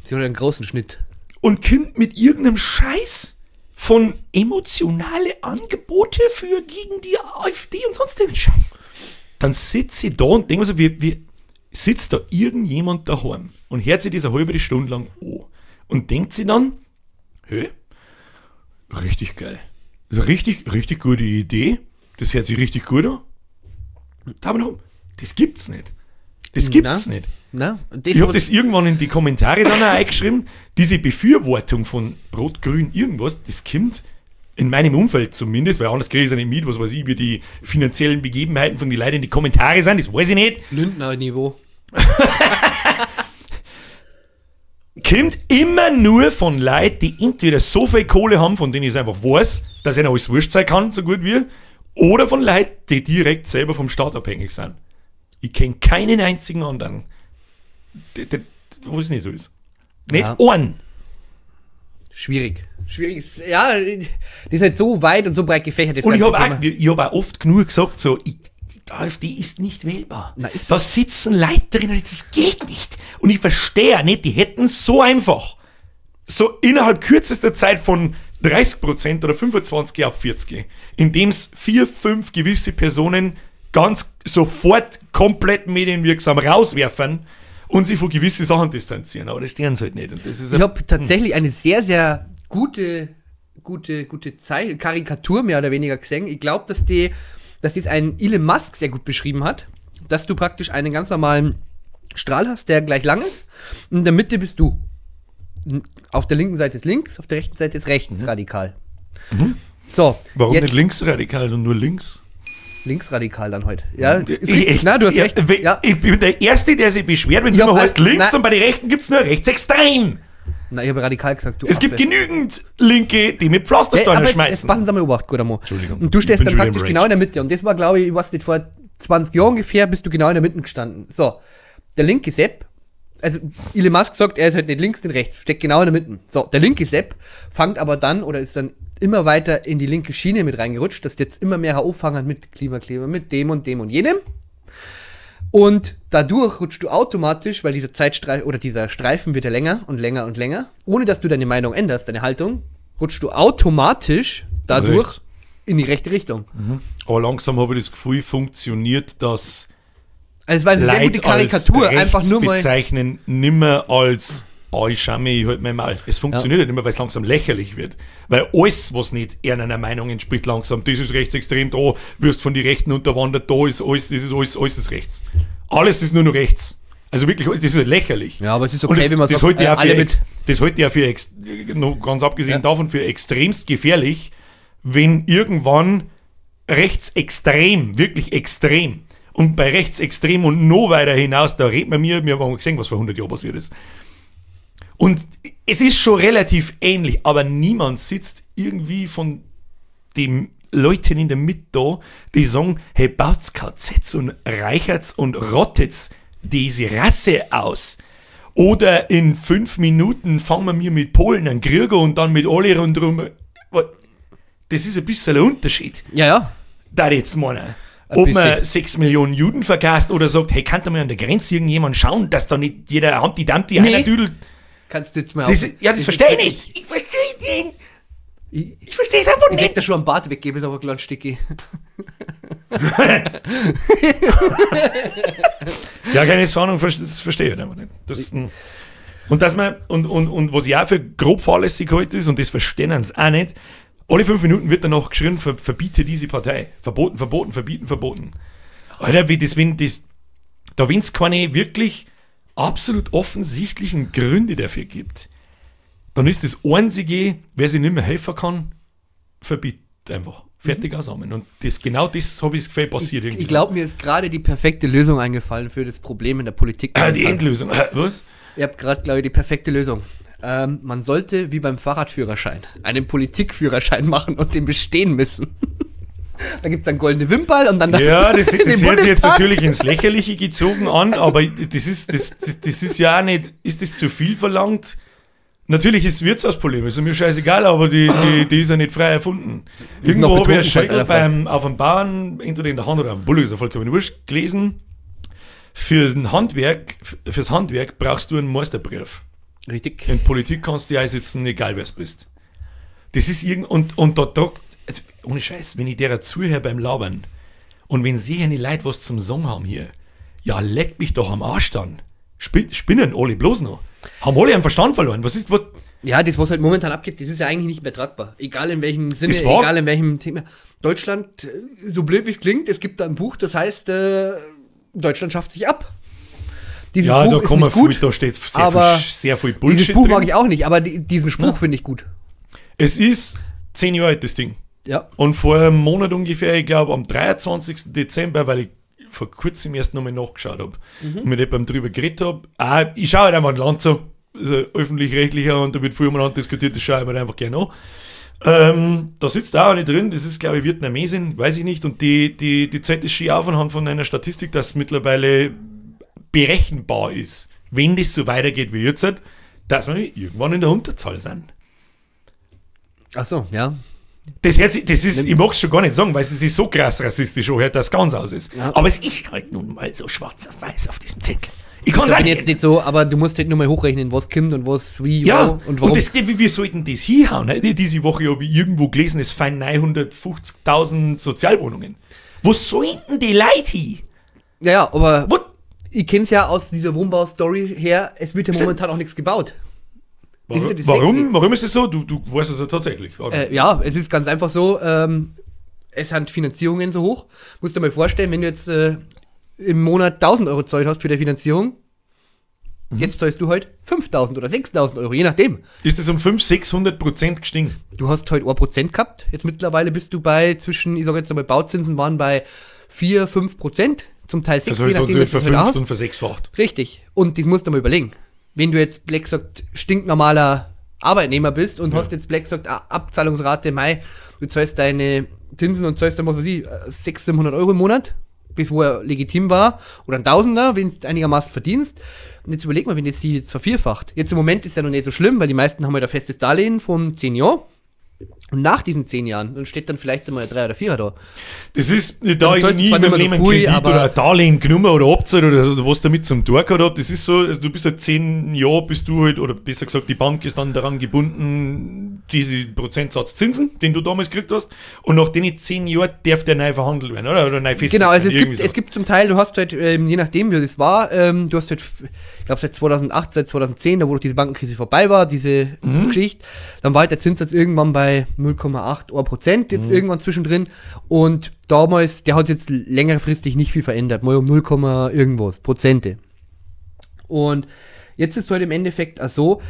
S2: Sie hat einen großen Schnitt.
S1: Und kommt mit irgendeinem Scheiß von emotionale Angebote für gegen die AfD und sonst den Scheiß. Dann sitzt sie da und denkt so, wie sitzt da irgendjemand daheim und hört sich das eine halbe Stunde lang an und denkt sie dann, hey, richtig geil. Das ist eine richtig gute Idee. Das hört sich richtig gut an. Das gibt's nicht. Das gibt's nicht.
S2: Na,
S1: Ich habe das irgendwann in die Kommentare dann auch eingeschrieben. Diese Befürwortung von Rot-Grün irgendwas, das kommt in meinem Umfeld zumindest, weil anders kriege ich es nicht mit, was weiß ich, wie die finanziellen Begebenheiten von den Leuten in die Kommentare sind, das weiß ich nicht.
S2: Lindner-Niveau.
S1: Kommt immer nur von Leuten, die entweder so viel Kohle haben, von denen ich es einfach weiß, dass ihnen alles wurscht sein kann, so gut wie, oder von Leuten, die direkt selber vom Staat abhängig sind. Ich kenne keinen einzigen anderen, wo es nicht so ist. Nicht
S2: Ja.
S1: einen.
S2: Schwierig. Ja, das ist halt so weit und so breit gefächert. Das
S1: Und ich
S2: ganze
S1: habe
S2: Thema.
S1: auch oft genug gesagt, so, die AfD ist nicht wählbar.
S2: Na, ist-
S1: Da sitzen Leute drin, das geht nicht. Und ich verstehe nicht, die hätten so einfach, so innerhalb kürzester Zeit von 30% oder 25 auf 40, indem es 4, 5 gewisse Personen ganz sofort komplett medienwirksam rauswerfen und sich von gewissen Sachen distanzieren. Aber das tun sie halt nicht. Und das ist
S2: Ich habe tatsächlich eine sehr, sehr gute Karikatur mehr oder weniger gesehen. Ich glaube, dass das ein Elon Musk sehr gut beschrieben hat, dass du praktisch einen ganz normalen Strahl hast, der gleich lang ist. Und in der Mitte bist du. Auf der linken Seite ist links, auf der rechten Seite ist rechts radikal. So,
S1: Warum
S2: jetzt
S1: nicht linksradikal und nur links?
S2: linksradikal dann heute. Ja, ist
S1: Ich,
S2: richtig. Na, du hast recht. Ja.
S1: Ich bin der Erste, der sich beschwert, wenn es
S2: Ja,
S1: immer heißt links
S2: na-
S1: und bei den Rechten gibt es nur rechtsextrem.
S2: Na, ich habe radikal gesagt, du
S1: Es gibt
S2: Affe.
S1: genügend Linke, die mit Pflastersteine
S2: aber jetzt
S1: schmeißen.
S2: passen Sie mal Obacht, guter Mo.
S1: Entschuldigung.
S2: Und du
S1: Ich
S2: stehst
S1: bin
S2: dann
S1: schon wieder
S2: praktisch
S1: im
S2: genau
S1: Rage.
S2: in der Mitte. Und das war, glaube ich, ich weiß nicht, vor 20 Jahren ungefähr bist du genau in der Mitte gestanden. So, der linke Sepp, also Elon Musk sagt, er ist halt nicht links, nicht rechts, steckt genau in der Mitte. So, der linke Sepp fängt aber dann oder ist dann immer weiter in die linke Schiene mit reingerutscht, dass jetzt immer mehr auffangen mit Klimakleber, mit dem und jenem. Und dadurch rutschst du automatisch, weil dieser Zeitstreifen oder dieser Streifen wird ja länger und länger und länger, ohne dass du deine Meinung änderst, deine Haltung, rutschst du automatisch dadurch
S1: Rechts.
S2: in die rechte Richtung.
S1: Aber langsam habe ich das Gefühl, funktioniert das
S2: Also es war eine sehr gute
S1: Leute
S2: Karikatur,
S1: als
S2: einfach nur mal.
S1: bezeichnen nimmer als ich schau mir halt mein Maul. Es funktioniert nicht immer, weil es langsam lächerlich wird. Weil alles, was nicht eher einer Meinung entspricht, langsam, das ist rechtsextrem, da wirst von die Rechten unterwandert, da ist alles, das ist alles ist rechts. Alles ist nur noch rechts. Also wirklich, das ist halt lächerlich.
S2: Ja, aber es ist
S1: Und
S2: okay, wenn man
S1: das
S2: sagt,
S1: halte ich auch
S2: alle
S1: für
S2: mit.
S1: das halte ich auch für noch ganz abgesehen
S2: Ja.
S1: davon für extremst gefährlich, wenn irgendwann rechtsextrem, wirklich extrem, und bei rechtsextrem und noch weiter hinaus, da redet man wir haben gesehen, was vor 100 Jahren passiert ist. Und es ist schon relativ ähnlich, aber niemand sitzt irgendwie von den Leuten in der Mitte da, die sagen, hey, baut's KZs und reichert's und rottet's diese Rasse aus. Oder in 5 Minuten fangen wir mit Polen einen Krieg und dann mit alle rundherum. Das ist ein bisschen ein Unterschied.
S2: Ja, ja.
S1: Da jetzt meinen.
S2: Ein
S1: Ob man
S2: bisschen.
S1: 6 Millionen Juden vergast oder sagt, hey, kann da mal an der Grenze irgendjemand schauen, dass da nicht jeder Humpty-Dumpty
S2: Nee.
S1: einer düdelt.
S2: Kannst du jetzt mal
S1: Das,
S2: auf-
S1: das verstehe ich nicht. Ich verstehe es nicht. Ich verstehe es einfach
S2: Ich hätte
S1: nicht.
S2: da schon am Bart weggeben, ist aber ganz sticky.
S1: Ja, keine Ahnung, das verstehe ich einfach nicht. Und dass man, und was ich auch für grob fahrlässig halte ist, und das verstehen sie auch nicht, alle 5 Minuten wird danach geschrien, verbiete diese Partei. Verboten, verboten, verbieten, verboten. Alter, da wenn es keine wirklich absolut offensichtlichen Gründe dafür gibt, dann ist das Einzige, wer sich nicht mehr helfen kann, verbietet einfach. Fertig zusammen. Und genau das habe ich das Gefühl, passiert irgendwie.
S2: Ich glaube, mir ist gerade die perfekte Lösung eingefallen für das Problem in der Politik.
S1: Die Endlösung. Was?
S2: Ihr habt gerade, glaube ich, die perfekte Lösung. Man sollte, wie beim Fahrradführerschein, einen Politikführerschein machen und den bestehen müssen. Da gibt es dann goldene Wimperl und dann
S1: Ja, das
S2: den
S1: hört sich jetzt
S2: Bundestag.
S1: natürlich ins Lächerliche gezogen an, aber das ist ja auch nicht, ist das zu viel verlangt? Natürlich ist das Wirtshausproblem, ist mir scheißegal, aber die ist ja nicht frei erfunden. Irgendwo
S2: noch
S1: habe ich ein
S2: betrunken, falls
S1: Scheitel
S2: einer
S1: auf dem Bauern, entweder in der Hand oder auf dem Bulle, ist ja vollkommen wurscht, gelesen. Fürs Handwerk brauchst du einen Meisterbrief.
S2: Richtig.
S1: In Politik kannst du ja einsetzen, egal wer es bist. Das ist und da druckt, also ohne Scheiß, wenn ich derer zuhöre beim Labern und wenn sie eine Leute was zum Song haben hier, ja, leck mich doch am Arsch dann. Spinnen alle bloß noch. Haben alle einen Verstand verloren. Was?
S2: Ja, das, was halt momentan abgeht, das ist ja eigentlich nicht mehr tragbar. Egal in welchem Sinne,
S1: Das war-
S2: egal in welchem Thema. Deutschland, so blöd wie es klingt, es gibt da ein Buch, das heißt, Deutschland schafft sich ab. Dieses
S1: Ja,
S2: Buch
S1: da
S2: ist
S1: kann man
S2: nicht gut,
S1: da steht
S2: aber
S1: sehr viel Bullshit
S2: dieses Buch
S1: drin.
S2: mag ich auch nicht, aber diesen Spruch finde ich gut.
S1: Es ist 10 Jahre alt, das Ding.
S2: Ja.
S1: Und vor einem Monat ungefähr, ich glaube am 23. Dezember, weil ich vor kurzem erst nochmal nachgeschaut habe und mit jemandem drüber geredet habe. Ich schaue halt einfach ein Land so, also öffentlich-rechtlicher, und da wird viel umeinander diskutiert, das schaue ich mir einfach gerne an. Da sitzt auch eine drin, das ist glaube ich Vietnamesin, weiß ich nicht, und die zeigt das Ski auf anhand von einer Statistik, dass es mittlerweile berechenbar ist, wenn das so weitergeht wie jetzt, dass wir irgendwann in der Unterzahl sind.
S2: Ach so, ja.
S1: Das ist, ich mag es schon gar nicht sagen, weil es sich so krass rassistisch anhört, dass es ganz aus ist. Ja. Aber es ist halt nun mal so schwarz auf weiß auf diesem Zettel. Ich kann es
S2: jetzt nicht so, aber du musst halt nur mal hochrechnen, was kommt und was, wie,
S1: ja,
S2: wo und warum.
S1: Und wir sollten das hinhauen. Ne? Diese Woche habe ich irgendwo gelesen, es fallen 950.000 Sozialwohnungen. Wo sollten die Leute hin?
S2: Ja, aber ich kenne es ja aus dieser Wohnbau-Story her, es wird ja momentan auch nichts gebaut.
S1: Warum ist es so? Du weißt es ja tatsächlich.
S2: Ja, es ist ganz einfach so, es sind Finanzierungen so hoch. Musst du dir mal vorstellen, wenn du jetzt im Monat 1.000 Euro gezahlt hast für die Finanzierung, jetzt zahlst du halt 5.000 oder 6.000 Euro, je nachdem.
S1: Ist es um 500-600% gestiegen?
S2: Du hast halt 1% gehabt, jetzt mittlerweile bist du bei zwischen, ich sage jetzt einmal, Bauzinsen waren bei 4-5%, zum Teil 6,
S1: also
S2: je nachdem,
S1: was du halt und versechsfacht.
S2: Richtig, und das musst du mal überlegen. Wenn du jetzt, Black sagt, stinknormaler Arbeitnehmer bist und hast jetzt, Black sagt, Abzahlungsrate Mai, du zahlst deine Zinsen und zahlst dann, was weiß ich, 600-700 Euro im Monat, bis wo er legitim war, oder ein Tausender, wenn du einigermaßen verdienst. Und jetzt überleg mal, wenn das die jetzt vervierfacht. Jetzt im Moment ist ja noch nicht so schlimm, weil die meisten haben halt ein festes Darlehen von 10 Jahren. Und nach diesen 10 Jahren, dann steht dann vielleicht einmal 3 oder 4 da.
S1: Das ist, da ich nie in meinem Leben einen Kredit oder ein Darlehen genommen oder abzahlt oder was damit zum Tor gehabt habe. Das ist so, also du bist halt 10 Jahre, bist du halt, oder besser gesagt, die Bank ist dann daran gebunden, diese Prozentsatz Zinsen, den du damals gekriegt hast. Und nach den 10 Jahren darf der neu verhandelt werden, oder neu festgelegt werden.
S2: Genau, also es gibt zum Teil, du hast halt, je nachdem, wie das war, du hast halt, ich glaube seit 2008, seit 2010, da wo diese Bankenkrise vorbei war, diese Geschichte, dann war halt der Zinssatz irgendwann bei 0,8% jetzt irgendwann zwischendrin, und damals, der hat jetzt längerfristig nicht viel verändert, mal um 0, irgendwas Prozente. Und jetzt ist es halt im Endeffekt auch so,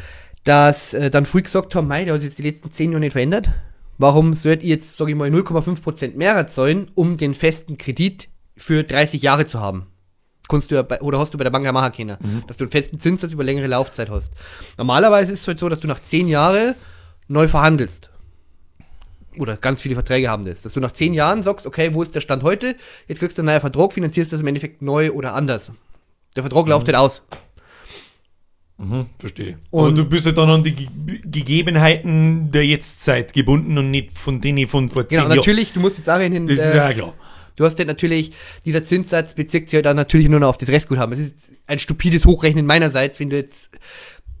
S2: dass dann früh gesagt haben, der hat jetzt die letzten 10 Jahre nicht verändert, warum sollt ihr jetzt, sage ich mal, 0,5% mehr zahlen, um den festen Kredit für 30 Jahre zu haben? Kannst du ja oder hast du bei der Bank ja machen können, dass du einen festen Zinssatz über längere Laufzeit hast. Normalerweise ist es halt so, dass du nach 10 Jahren neu verhandelst. Oder ganz viele Verträge haben das. Dass du nach 10 Jahren sagst, okay, wo ist der Stand heute? Jetzt kriegst du einen neuen Vertrag, finanzierst das im Endeffekt neu oder anders. Der Vertrag läuft halt aus.
S1: Verstehe. Und aber du bist halt dann an die Gegebenheiten der Jetztzeit gebunden und nicht von denen von vor 10 Jahren.
S2: Genau, natürlich, du musst jetzt auch hin.
S1: Das ist ja klar.
S2: Du hast ja natürlich, dieser Zinssatz bezieht sich ja dann natürlich nur noch auf das Restguthaben. Es ist ein stupides Hochrechnen meinerseits, wenn du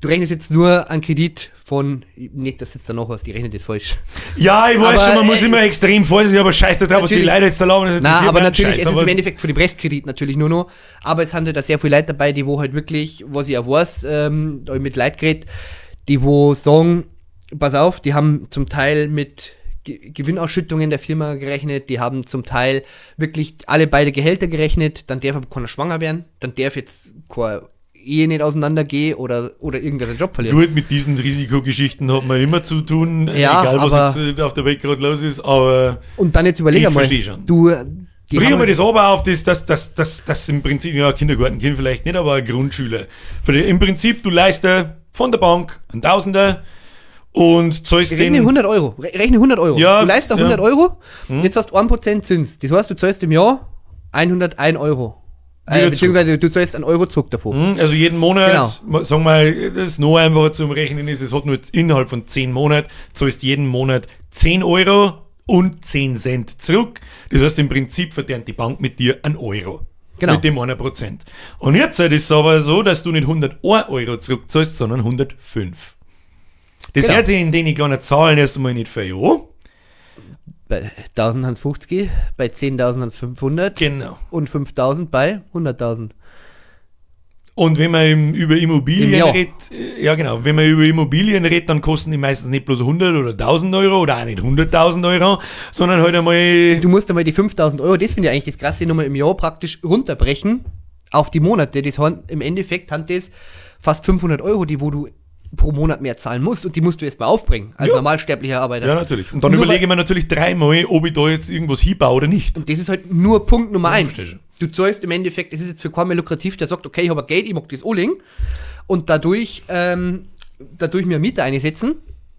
S2: rechnest jetzt nur einen Kredit von, nicht, dass jetzt da noch was, die rechnet das falsch.
S1: Ja, ich weiß schon, man muss immer extrem vorsichtig, aber scheiß da drauf, was die Leute jetzt da laufen.
S2: Nein, aber natürlich, es ist im Endeffekt für den Restkredit natürlich nur noch, aber es sind halt da sehr viele Leute dabei, die wo halt wirklich, was ich auch weiß, da mit Leuten geredet, die wo sagen, pass auf, die haben zum Teil mit Gewinnausschüttungen der Firma gerechnet, die haben zum Teil wirklich alle beide Gehälter gerechnet, dann darf aber keiner schwanger werden, dann darf jetzt keine Ehe nicht auseinandergehen oder irgendwer seinen Job verlieren.
S1: Gut, mit diesen Risikogeschichten hat man immer zu tun,
S2: ja,
S1: egal was jetzt auf der Welt gerade los ist, aber
S2: und dann jetzt überleg einmal,
S1: bringen wir das aber auf, das im Prinzip, ja, Kindergartenkind vielleicht nicht, aber Grundschüler. Im Prinzip, du leistest von der Bank einen Tausender und zahlst
S2: Rechne 100 Euro. Ja, du leistest 100 Euro, jetzt hast du 1% Zins. Das heißt, du zahlst im Jahr 101 Euro. Beziehungsweise du zahlst einen Euro zurück davon.
S1: Also jeden Monat, sagen wir, das ist noch einfacher zum Rechnen ist, es hat nur innerhalb von 10 Monaten, zahlst jeden Monat 10 Euro und 10 Cent zurück. Das heißt, im Prinzip verdient die Bank mit dir 1 Euro. Genau. Mit dem 1%. Und jetzt ist es aber so, dass du nicht 101 Euro zurückzahlst, sondern 105. Das hört sich in den kleinen Zahlen erst einmal nicht für ja.
S2: Bei 1000 haben es 50, bei 10.000 haben es 500.
S1: Genau.
S2: Und 5.000 bei 100.000.
S1: Und wenn man über Immobilien redet, ja genau, wenn man über Immobilien redet, dann kosten die meistens nicht bloß 100 oder 1.000 Euro oder auch nicht 100.000 Euro, sondern halt einmal...
S2: Du musst einmal die 5.000 Euro, das finde ich eigentlich das Krasse, nochmal im Jahr praktisch runterbrechen auf die Monate. Das haben, im Endeffekt haben das fast 500 Euro, die wo du pro Monat mehr zahlen musst, und die musst du erstmal aufbringen, als normalsterblicher Arbeiter.
S1: Ja, natürlich. Und dann überlege ich mir natürlich 3 Mal, ob ich da jetzt irgendwas hinbaue oder nicht.
S2: Und das ist halt nur Punkt Nummer 1. Du zahlst im Endeffekt, es ist jetzt für keinen mehr lukrativ, der sagt, okay, ich habe Geld, ich mag das anlegen, und dadurch mir einen Mieter einsetzen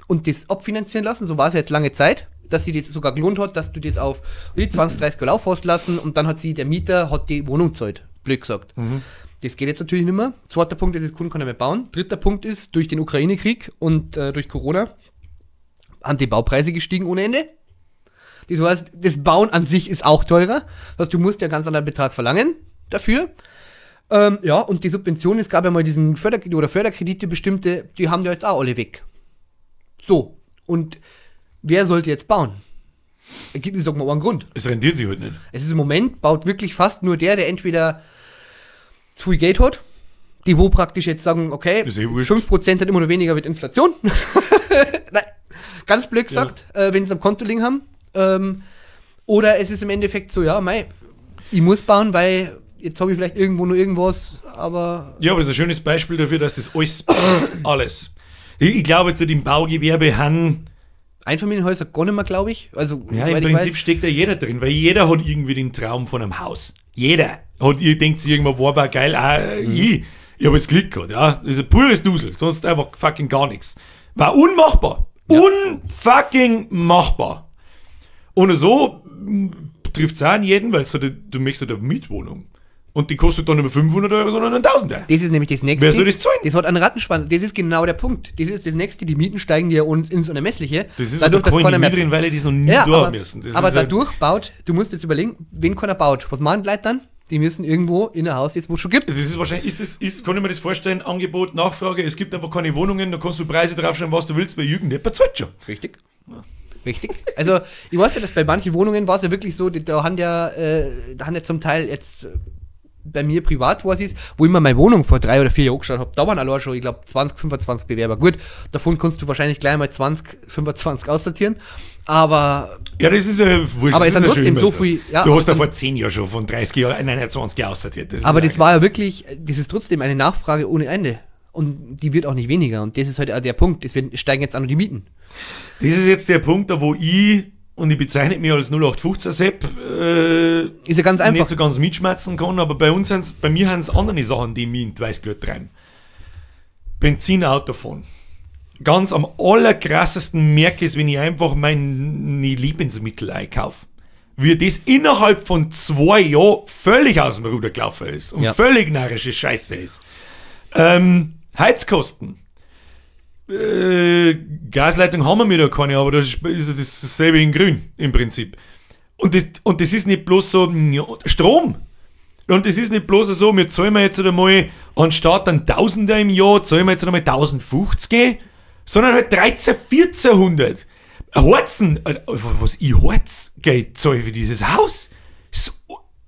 S2: und das abfinanzieren lassen, so war es jetzt lange Zeit, dass sie das sogar gelohnt hat, dass du das auf 20, 30 Jahre laufen hast lassen, und dann hat der Mieter die Wohnung gezahlt, blöd gesagt. Das geht jetzt natürlich nicht mehr. Zweiter Punkt ist, das Kunden kann er mehr bauen. Dritter Punkt ist, durch den Ukraine-Krieg und durch Corona haben die Baupreise gestiegen ohne Ende. Das heißt, das Bauen an sich ist auch teurer. Das heißt, du musst ja einen ganz anderen Betrag verlangen dafür. Ja, und die Subventionen, es gab ja mal diesen Förderkredite bestimmte, die haben ja jetzt auch alle weg. So, und wer sollte jetzt bauen? Es gibt, ich sag mal, einen Grund.
S1: Es rendiert sich halt nicht.
S2: Es ist im Moment, baut wirklich fast nur der entweder zu viel Geld hat, die wo praktisch jetzt sagen, okay, 5% hat immer nur weniger mit Inflation. Nein, ganz blöd gesagt, wenn sie am Konto liegen haben. Oder es ist im Endeffekt so, ja, ich muss bauen, weil jetzt habe ich vielleicht irgendwo nur irgendwas, aber...
S1: Ja, aber das ist ein schönes Beispiel dafür, dass das alles. Ich glaube jetzt im Baugewerbe haben...
S2: Einfamilienhäuser gar nicht mehr, glaube ich. Also,
S1: ja, im Prinzip steckt da jeder drin, weil jeder hat irgendwie den Traum von einem Haus. Jeder denkt sich irgendwann, war geil, ich habe jetzt Glück gehabt, ja. Das ist ein pures Dusel, sonst einfach fucking gar nichts. War unmachbar. Ja. Unfucking machbar. Und so trifft es auch an jeden, weil du möchtest eine Mietwohnung. Und die kostet dann nicht mehr 500 Euro, sondern 1000 Euro.
S2: Das ist nämlich das Nächste.
S1: Wer soll das zahlen?
S2: Das hat einen Rattenspann. Das ist genau der Punkt. Das ist das Nächste. Die Mieten steigen ja ins Unermessliche.
S1: Das ist
S2: dadurch, dass keiner mehr
S1: drin, weil die das noch nie da müssen.
S2: Aber dadurch baut, du musst jetzt überlegen, wen keiner baut. Was machen die Leute dann? Die müssen irgendwo in ein Haus, wo es schon gibt.
S1: Das ist wahrscheinlich, kann ich mir das vorstellen, Angebot, Nachfrage, es gibt einfach keine Wohnungen, da kannst du Preise draufschreiben, was du willst, weil irgendjemand zahlt schon.
S2: Richtig. Ja. Richtig. Also, ich weiß ja, dass bei manchen Wohnungen war es ja wirklich so, da haben ja zum Teil jetzt bei mir privat, was ist, wo ich mir meine Wohnung vor 3 oder 4 Jahren geschaut habe, da waren allein schon, ich glaube, 20, 25 Bewerber. Gut, davon kannst du wahrscheinlich gleich mal 20, 25 aussortieren, aber...
S1: Ja, das ist ja wurscht.
S2: Aber es ist trotzdem so viel...
S1: Ja, du hast ja vor 10 Jahren schon von 30 Jahren, 20 aussortiert.
S2: Aber das war ja wirklich, das ist trotzdem eine Nachfrage ohne Ende. Und die wird auch nicht weniger. Und das ist halt auch der Punkt. Deswegen steigen jetzt auch noch die Mieten.
S1: Das ist jetzt der Punkt, da wo ich bezeichne mich als 0815-Sepp,
S2: ist ja ganz einfach.
S1: Nicht so ganz mitschmerzen kann, aber bei mir haben es andere Sachen, die mich in die Weißglut treiben. Benzinauto fahren. Ganz am allerkrassesten merke ich es, wenn ich einfach meine Lebensmittel einkaufe. Wie das innerhalb von 2 Jahren völlig aus dem Ruder gelaufen ist und völlig narrische Scheiße ist. Heizkosten. Gasleitung haben wir da keine, aber das ist dasselbe in grün im Prinzip. Und das ist nicht bloß so Strom. Und das ist nicht bloß so, wir zahlen jetzt einmal anstatt ein Tausender im Jahr, zahlen wir jetzt einmal 1050, sondern halt 1400. Heizen, was ich Heizgeld zahle für dieses Haus,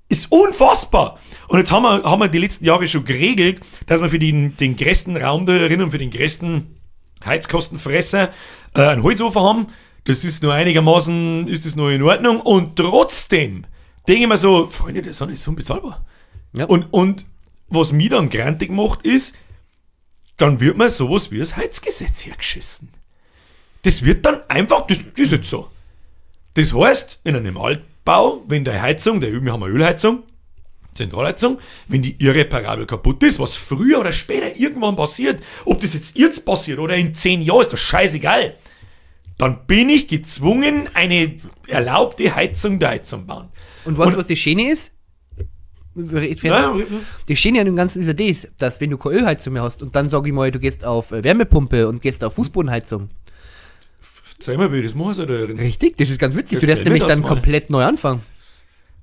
S1: ist unfassbar. Und jetzt haben wir die letzten Jahre schon geregelt, dass wir für den größten Raum da drin und für den größten Heizkostenfresser einen Holzofen haben. Das ist nur einigermaßen, ist das noch in Ordnung. Und trotzdem denke ich mir so, Freunde, das ist unbezahlbar. Ja. Und was mich dann grantig macht, ist, dann wird mir sowas wie das Heizgesetz hergeschissen. Das wird dann einfach, das ist jetzt so. Das heißt, in einem Altbau, wenn der Heizung, wir haben eine Ölheizung, Zentralheizung, wenn die irreparabel kaputt ist, was früher oder später irgendwann passiert, ob das jetzt passiert oder in 10 Jahren, ist das scheißegal. Dann bin ich gezwungen, eine erlaubte Heizung da zu bauen.
S2: Und was die Schöne ist? Die Schöne an dem Ganzen ist ja das, dass wenn du keine Ölheizung mehr hast und dann sag ich mal, du gehst auf Wärmepumpe und gehst auf Fußbodenheizung.
S1: Zeig mal, wie das muss da drin.
S2: Richtig, das ist ganz witzig. Du darfst nämlich dann komplett neu anfangen.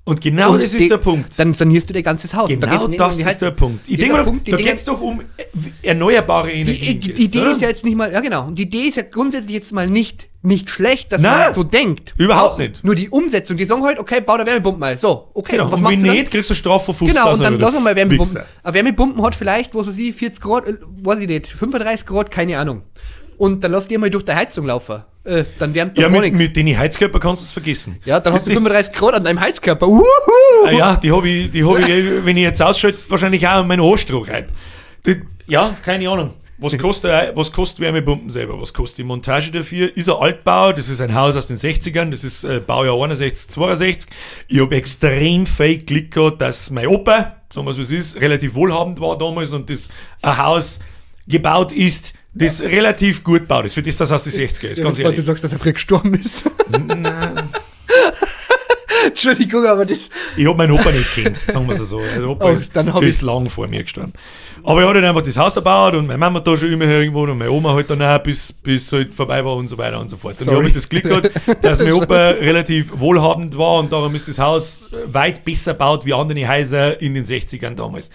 S1: Und genau das ist der Punkt.
S2: Dann sanierst du dein ganzes Haus.
S1: Genau das ist der Punkt. Ich denke mal, da geht es doch um erneuerbare Energien.
S2: Die Idee ist ja jetzt nicht mal, ja genau, und die Idee ist ja grundsätzlich jetzt mal nicht schlecht, dass man so denkt.
S1: Überhaupt nicht.
S2: Nur die Umsetzung, die sagen halt, okay, bau da Wärmepumpen mal. So, okay.
S1: Genau. Und wenn nicht, kriegst du Strafe von 50.000
S2: Genau, und dann lass mal Wärmepumpen. Eine Wärmepumpen hat vielleicht, was weiß ich, 40 Grad, weiß ich nicht, 35 Grad, keine Ahnung. Und dann lass die mal durch die Heizung laufen. Dann wärmt doch gar nichts. Mit
S1: den Heizkörper kannst du es vergessen.
S2: Ja, dann hast du 35 Grad an deinem Heizkörper.
S1: Ja, die hab ich, wenn ich jetzt ausschalte, wahrscheinlich auch an meinen Haarstroh rein. Ja, keine Ahnung. Was kostet Wärmepumpen selber? Was kostet die Montage dafür? Ist ein Altbau, das ist ein Haus aus den 60ern, das ist Baujahr 61, 62. Ich habe extrem viel Glück gehabt, dass mein Opa, sagen wir es wie es ist, relativ wohlhabend war damals und das ein Haus gebaut ist, das relativ gut baut ist, für das aus den 60er ist, ganz ehrlich.
S2: Du sagst, dass er früh gestorben ist.
S1: Nein.
S2: Entschuldigung, aber das...
S1: Ich hab meinen Opa nicht kennt, sagen wir es so. Der Opa ist lang vor mir gestanden. Aber er hat halt einfach das Haus erbaut und meine Mama da schon immer irgendwo und meine Oma halt dann auch, bis halt vorbei war und so weiter und so fort. Und ich habe halt das Glück gehabt, dass mein Opa relativ wohlhabend war und darum ist das Haus weit besser gebaut wie andere Häuser in den 60ern damals.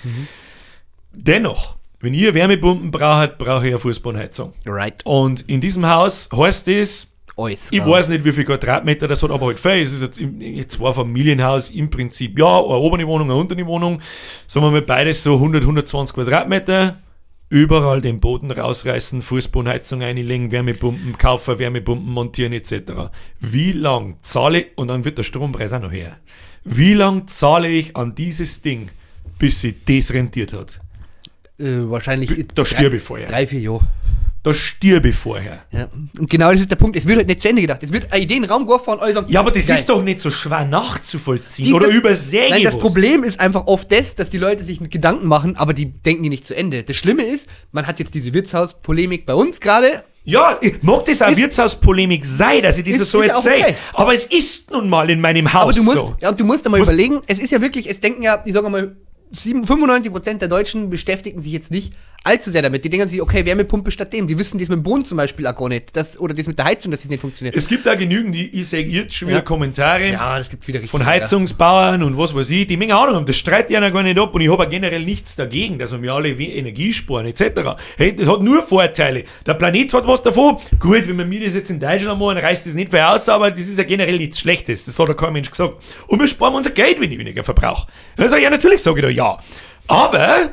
S1: Dennoch, wenn ihr Wärmepumpen braucht, brauche ich eine Fußbodenheizung.
S2: Right.
S1: Und in diesem Haus heißt das, ich weiß nicht, wie viel Quadratmeter das hat, aber halt viel. Es ist jetzt ein Zwei-Familienhaus im Prinzip. Ja, eine obere Wohnung, eine untere Wohnung. Sagen wir mal beides so 100, 120 Quadratmeter. Überall den Boden rausreißen, Fußbodenheizung einlegen, Wärmepumpen kaufen, Wärmepumpen montieren etc. Wie lang zahle ich, und dann wird der Strompreis auch noch her, wie lang zahle ich an dieses Ding, bis sich das rentiert hat?
S2: Wahrscheinlich
S1: Da stirbe ich vorher.
S2: 3-4 Jahre.
S1: Da stirbe ich vorher.
S2: Ja. Und genau das ist der Punkt. Es wird halt nicht zu Ende gedacht. Es wird in den Raum geworfen und alle sagen,
S1: ja, aber das
S2: geil.
S1: ist doch nicht so schwer nachzuvollziehen oder übersäge.
S2: Nein, das Problem ist einfach oft das, dass die Leute sich Gedanken machen, aber die denken die nicht zu Ende. Das Schlimme ist, man hat jetzt diese Wirtshaus-Polemik bei uns gerade.
S1: Ja, ich mag das auch Wirtshauspolemik sein, dass ich das so erzähle. Okay. Aber es ist nun mal in meinem Haus
S2: aber du musst,
S1: so.
S2: Ja, und du musst einmal überlegen, es ist ja wirklich, es denken ja, ich sage mal, 95% der Deutschen beschäftigen sich jetzt nicht allzu sehr damit. Die denken sich, okay, Wärmepumpe statt dem. Die wissen das mit dem Boden zum Beispiel auch gar nicht. Oder das mit der Heizung, dass das nicht funktioniert.
S1: Es gibt da genügend, ich sehe jetzt schon wieder Kommentare
S2: das gibt wieder
S1: von Heizungsbauern und was weiß ich, die Menge Ahnung haben. Das streitet ja gar nicht ab und ich habe generell nichts dagegen, dass wir alle Energie sparen etc. Hey, das hat nur Vorteile. Der Planet hat was davon. Gut, wenn wir mir das jetzt in Deutschland machen, reißt das nicht viel aus, aber das ist ja generell nichts Schlechtes. Das hat ja kein Mensch gesagt. Und wir sparen unser Geld, wenn ich weniger verbrauche. Dann sage ich, ja, natürlich sage ich da ja. Aber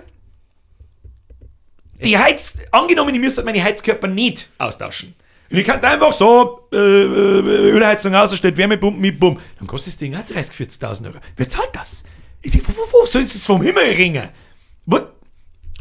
S1: angenommen, ich müsste meine Heizkörper nicht austauschen. Und ich kann einfach so Ölheizung aus, steht Wärmepumpen mit Bumm. Dann kostet das Ding auch 30.000, 40.000 Euro. Wer zahlt das? Ich denke, wo soll es vom Himmel ringen? What?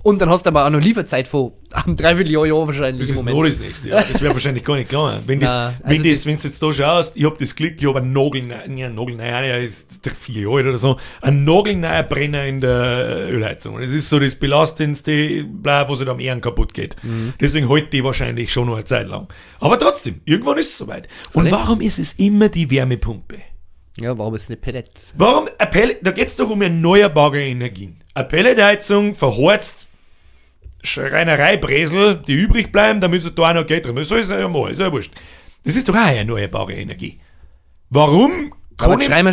S2: Und dann hast du aber auch noch Lieferzeit von einem Dreivierteljahr wahrscheinlich.
S1: Das ist noch das nächste, ja. Das wäre wahrscheinlich gar nicht klar. Wenn du jetzt da schaust, ich habe das Glück, ich habe einen nagelneuen, ist 4 Jahre alt oder so, einen nagelneuen Brenner in der Ölheizung. Das ist so das belastendste, was halt am Ehren kaputt geht. Deswegen halte die wahrscheinlich schon noch eine Zeit lang. Aber trotzdem, irgendwann ist es soweit. Und warum ist es immer die Wärmepumpe?
S2: Ja, warum ist es eine Pellet?
S1: Warum eine Pellet? Da geht es doch um erneuerbare Energien. Eine Pelletheizung verheizt Schreinerei, Bresel, die übrig bleiben, da müssen da auch noch Geld drin. Das ist ja mal, ist ja wurscht. Das ist doch auch eine erneuerbare Energie. Warum
S2: kann Schreiner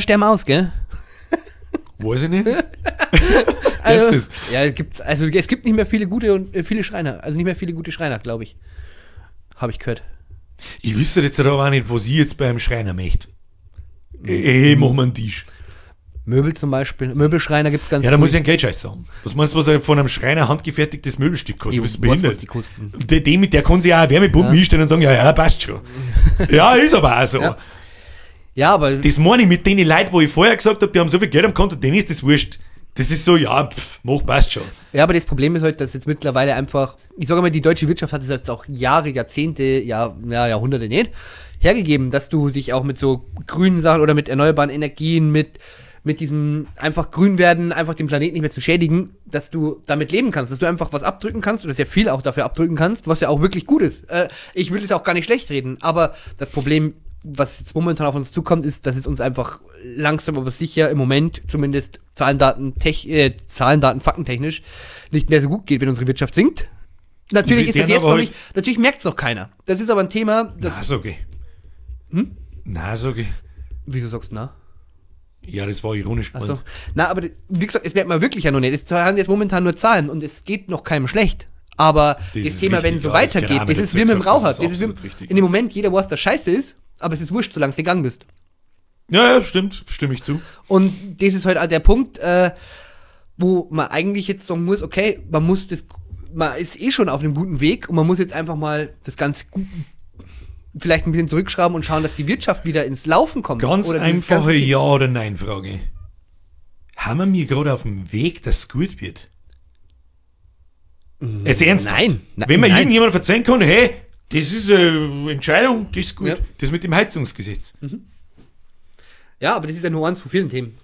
S2: sterben aus, gell?
S1: Weiß ich nicht.
S2: Also, ja, es gibt nicht mehr viele gute und viele Schreiner. Also nicht mehr viele gute Schreiner, glaube ich. Habe ich gehört.
S1: Ich wüsste jetzt aber auch nicht, was ich jetzt beim Schreiner möchte. Machen wir einen Tisch.
S2: Möbel zum Beispiel. Möbelschreiner gibt es ganz
S1: viele. Ja, da muss ich einen Geldscheiß haben. Was meinst du, was von einem Schreiner handgefertigtes Möbelstück kostet?
S2: Ich weiß, was die kosten.
S1: Der kann sich auch eine Wärmepumpe hinstellen und sagen, ja, passt schon. Ja, ist aber auch so.
S2: Ja, aber...
S1: Das meine ich mit den Leuten, wo ich vorher gesagt habe, die haben so viel Geld am Konto, denen ist das wurscht. Das ist so, passt schon.
S2: Ja, aber das Problem ist halt, dass jetzt mittlerweile einfach, ich sage mal, die deutsche Wirtschaft hat es jetzt auch Jahre, Jahrzehnte, Jahrhunderte nicht hergegeben, dass du dich auch mit so grünen Sachen oder mit erneuerbaren Energien, mit diesem einfach grün werden, einfach den Planeten nicht mehr zu schädigen, dass du damit leben kannst, dass du einfach was abdrücken kannst oder sehr viel auch dafür abdrücken kannst, was ja auch wirklich gut ist. Ich will es auch gar nicht schlecht reden, aber das Problem, was jetzt momentan auf uns zukommt, ist, dass es uns einfach langsam aber sicher im Moment zumindest Zahlen, Daten, faktentechnisch nicht mehr so gut geht, wenn unsere Wirtschaft sinkt. Natürlich ist das jetzt noch nicht, natürlich merkt es noch keiner. Das ist aber ein Thema, das...
S1: Na, ist okay. Na, ist okay.
S2: Wieso sagst du na?
S1: Ja, das war ironisch
S2: gemeint. Ach so. Na, aber wie gesagt, es merkt man wirklich ja noch nicht. Es haben jetzt momentan nur Zahlen und es geht noch keinem schlecht. Aber das Thema, wenn es so weitergeht, das ist wie mit dem Raucher. Das ist in dem Moment, jeder weiß, dass Scheiße ist, aber es ist wurscht, solange du gegangen bist.
S1: Ja, stimmt, stimme ich zu.
S2: Und das ist halt auch der Punkt, wo man eigentlich jetzt sagen muss, okay, man ist eh schon auf einem guten Weg und man muss jetzt einfach mal das Ganze vielleicht ein bisschen zurückschrauben und schauen, dass die Wirtschaft wieder ins Laufen kommt.
S1: Ganz einfache Ja- oder Nein-Frage. Haben wir gerade auf dem Weg, dass es gut wird? Jetzt ernsthaft.
S2: Nein.
S1: Wenn man irgendjemand erzählen kann, hey, das ist eine Entscheidung, das ist gut. Ja. Das mit dem Heizungsgesetz.
S2: Ja, aber das ist ja nur eins von vielen Themen.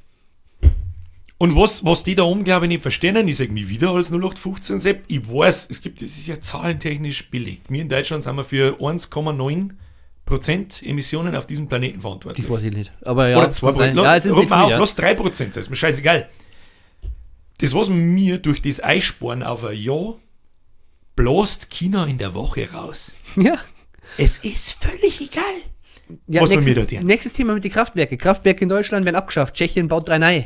S1: Und was die da oben, glaube ich, nicht verstehen, ich sage mir wieder als 0815 Sepp, ich weiß, das ist ja zahlentechnisch belegt. Wir in Deutschland sind wir für 1,9% 3% Emissionen auf diesem Planeten verantwortlich.
S2: Das weiß ich nicht. Aber ja,
S1: oder 2%.
S2: Ja, es ist nicht viel,
S1: lass 3% sein, ist mir scheißegal. Das, was mir durch das Einsparen auf ein Jahr bläst China in der Woche raus.
S2: Ja.
S1: Es ist völlig egal.
S2: Ja,
S1: was wir mir da tun.
S2: nächstes Thema mit den Kraftwerken. Kraftwerke in Deutschland werden abgeschafft. Tschechien baut 3 neue.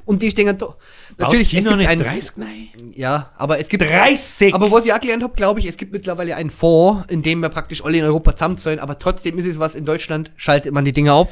S2: Und die stehen da. Natürlich,
S1: China
S2: es gibt
S1: nicht
S2: einen,
S1: 30 nein.
S2: Ja, aber es gibt
S1: 30!
S2: Aber was ich auch gelernt habe, glaube ich, es gibt mittlerweile einen Fonds, in dem wir praktisch alle in Europa zusammenzahlen, aber trotzdem ist es was in Deutschland, schaltet man die Dinger ab.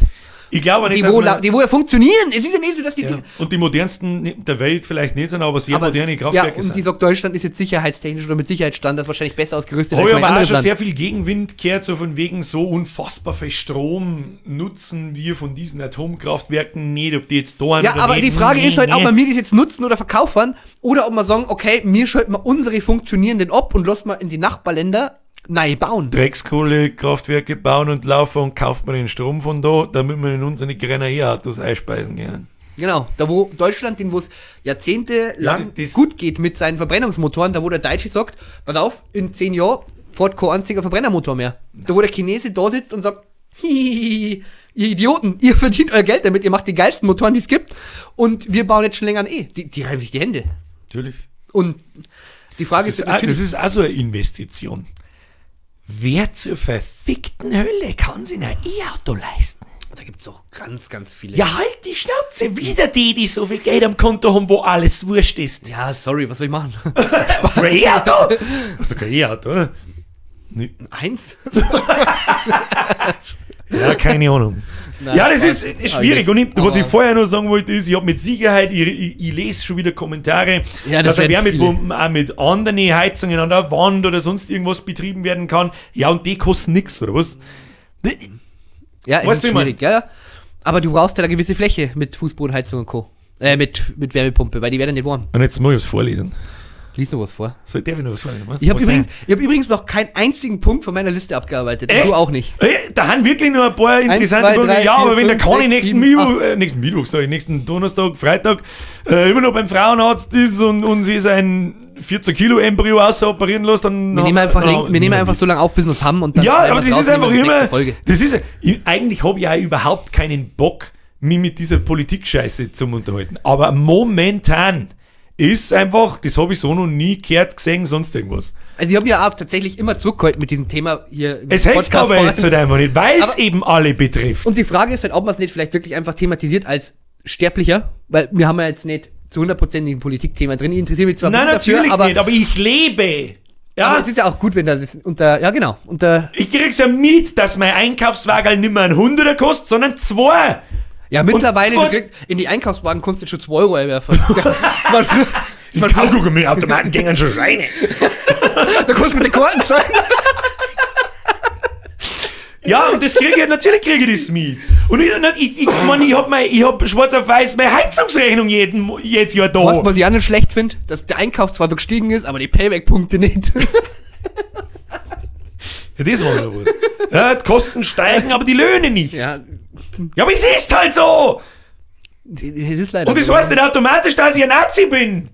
S1: Ich glaube nicht,
S2: Die wo ja funktionieren. Es ist ja nicht so, dass die Dinger...
S1: Und die modernsten der Welt vielleicht nicht sind, aber sehr moderne Kraftwerke
S2: und die sagt, Deutschland ist jetzt sicherheitstechnisch oder mit Sicherheitsstandards wahrscheinlich besser ausgerüstet
S1: als
S2: ein
S1: aber auch schon
S2: Land.
S1: sehr viel Gegenwind gehört, so von wegen so unfassbar viel Strom nutzen wir von diesen Atomkraftwerken nicht, ob die jetzt da
S2: Ja, aber die Frage ist halt, ob wir das jetzt nutzen oder verkaufen oder ob wir sagen, okay, wir schalten mal unsere funktionierenden ab und lassen wir in die Nachbarländer neu bauen.
S1: Dreckskohlekraftwerke bauen und laufen und kauft man den Strom von da, damit wir in unsere Grenadier-Autos einspeisen können.
S2: Genau, da wo Deutschland, wo es jahrzehntelang
S1: das
S2: gut geht mit seinen Verbrennungsmotoren, da wo der Deutsche sagt, pass auf, in 10 Jahren fährt kein einziger Verbrennermotor mehr. Da wo der Chinese da sitzt und sagt, hihihi, ihr Idioten, ihr verdient euer Geld damit, ihr macht die geilsten Motoren, die es gibt und wir bauen jetzt schon länger an Die reiben sich die Hände.
S1: Natürlich.
S2: Und die Frage ist
S1: natürlich... Das ist auch so eine Investition. Wer zur verfickten Hölle kann sich ein E-Auto leisten?
S2: Da gibt es auch ganz, ganz viele.
S1: Ja, halt die Schnauze. Wieder die so viel Geld am Konto haben, wo alles wurscht ist.
S2: Ja, sorry, was soll ich machen?
S1: Für ein E-Auto? Hast du kein E-Auto, oder? Nee.
S2: Eins?
S1: Ja, keine Ahnung. Nein, ja, das ist schwierig. Und was ich vorher noch sagen wollte, ist, ich habe mit Sicherheit, ich lese schon wieder Kommentare,
S2: ja,
S1: dass ein Wärmepumpen auch mit anderen Heizungen an der Wand oder sonst irgendwas betrieben werden kann. Ja, und die kosten nichts, oder was?
S2: Ja, es ist schwierig, ja. Aber du brauchst ja eine gewisse Fläche mit Fußbodenheizung und Co. Mit Wärmepumpe, weil die werden nicht warm.
S1: Und jetzt muss ich was vorlesen.
S2: Lies noch was vor.
S1: Darf ich noch was vorlesen?
S2: Ich habe übrigens noch keinen einzigen Punkt von meiner Liste abgearbeitet.
S1: Echt?
S2: Du auch nicht.
S1: Da haben wirklich noch ein paar interessante Punkte. Ja, aber wenn der Conny nächsten Donnerstag, Freitag immer noch beim Frauenarzt ist und sie sein 14 Kilo Embryo operieren lässt, dann...
S2: Wir nehmen einfach so lange auf, bis wir es haben. Und dann
S1: ja, aber das ist einfach immer... Eigentlich habe ich auch überhaupt keinen Bock, mich mit dieser Politik-Scheiße zu unterhalten. Aber momentan... ist einfach, das habe ich so noch nie gehört, gesehen, sonst irgendwas.
S2: Also ich habe ja auch tatsächlich immer zurückgehalten mit diesem Thema hier.
S1: Es hilft aber jetzt halt einfach nicht, weil es eben alle betrifft.
S2: Und die Frage ist halt, ob man es nicht vielleicht wirklich einfach thematisiert als Sterblicher, weil wir haben ja jetzt nicht zu 100% ein Politikthema drin. Ich interessiere mich zwar
S1: Nein, natürlich
S2: dafür,
S1: nicht, aber ich lebe. Ja.
S2: Aber es ist ja auch gut, wenn das unter, ja genau, unter...
S1: Ich krieg's ja mit, dass mein Einkaufswagen nicht mehr ein 100er kostet, sondern 2.
S2: Ja, mittlerweile, du kriegst in die Einkaufswagen kannst du schon 2 Euro einwerfen.
S1: Die Kaugummi-Automaten gingen schon Scheine.
S2: Da kannst du mit den Karten zahlen.
S1: Ja, und das kriege ich, natürlich kriege ich das mit. Und ich hab schwarz auf weiß meine Heizungsrechnung jedes Jahr da.
S2: Was ich auch nicht schlecht finde, dass der Einkauf zwar so gestiegen ist, aber die Payback-Punkte nicht.
S1: Ja, das war noch was. Ja, die Kosten steigen, aber die Löhne nicht.
S2: Ja,
S1: aber es ist halt so.
S2: Das ist leider
S1: und das heißt nicht automatisch, dass ich ein Nazi bin.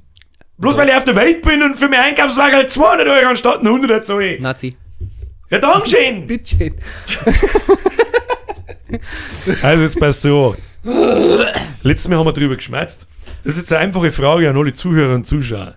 S1: Bloß weil ich auf der Welt bin und für meinen Einkaufswagen halt 200 Euro anstatt 100 zahle.
S2: Nazi.
S1: Ja, Dankeschön.
S2: Bitteschön.
S1: Also jetzt passt so. Letztes Mal haben wir drüber geschmerzt. Das ist jetzt eine einfache Frage an alle Zuhörer und Zuschauer.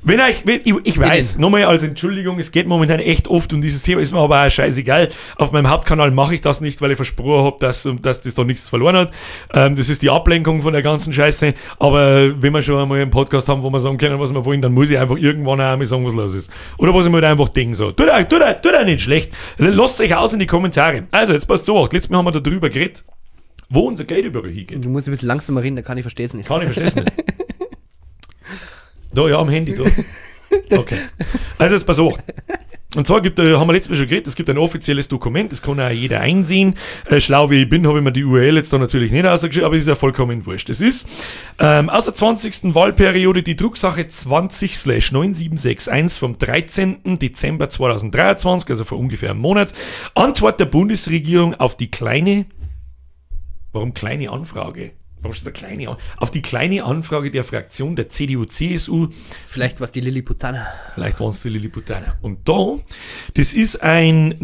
S1: Ich weiß, nochmal als Entschuldigung, es geht momentan echt oft um dieses Thema, ist mir aber auch scheißegal. Auf meinem Hauptkanal mache ich das nicht, weil ich versprochen habe, dass das da nichts verloren hat. Das ist die Ablenkung von der ganzen Scheiße. Aber wenn wir schon einmal einen Podcast haben, wo wir sagen können, was wir wollen, dann muss ich einfach irgendwann auch mal sagen, was los ist. Oder was ich mir halt einfach denke. So. Tut auch nicht schlecht. Lasst euch aus in die Kommentare. Also, jetzt passt so. Letztes Mal haben wir da drüber geredet, wo unser Geld überall hingeht.
S2: Du musst ein bisschen langsamer reden, da kann ich verstehen es nicht.
S1: Kann ich verstehen es nicht. Da, ja, am Handy, da. Okay. Also jetzt pass auf. Und zwar haben wir letztes Mal schon geredet, es gibt ein offizielles Dokument, das kann auch jeder einsehen. Schlau wie ich bin, habe ich mir die URL jetzt da natürlich nicht ausgeschrieben, aber ist ja vollkommen wurscht. Das ist aus der 20. Wahlperiode die Drucksache 20/9761 vom 13. Dezember 2023, also vor ungefähr einem Monat. Antwort der Bundesregierung auf die kleine... Warum kleine Anfrage? Warum steht da kleine auf die kleine Anfrage der Fraktion der CDU-CSU.
S2: Vielleicht war es die Lilliputaner.
S1: Vielleicht waren es die Lilliputaner. Und da, das ist ein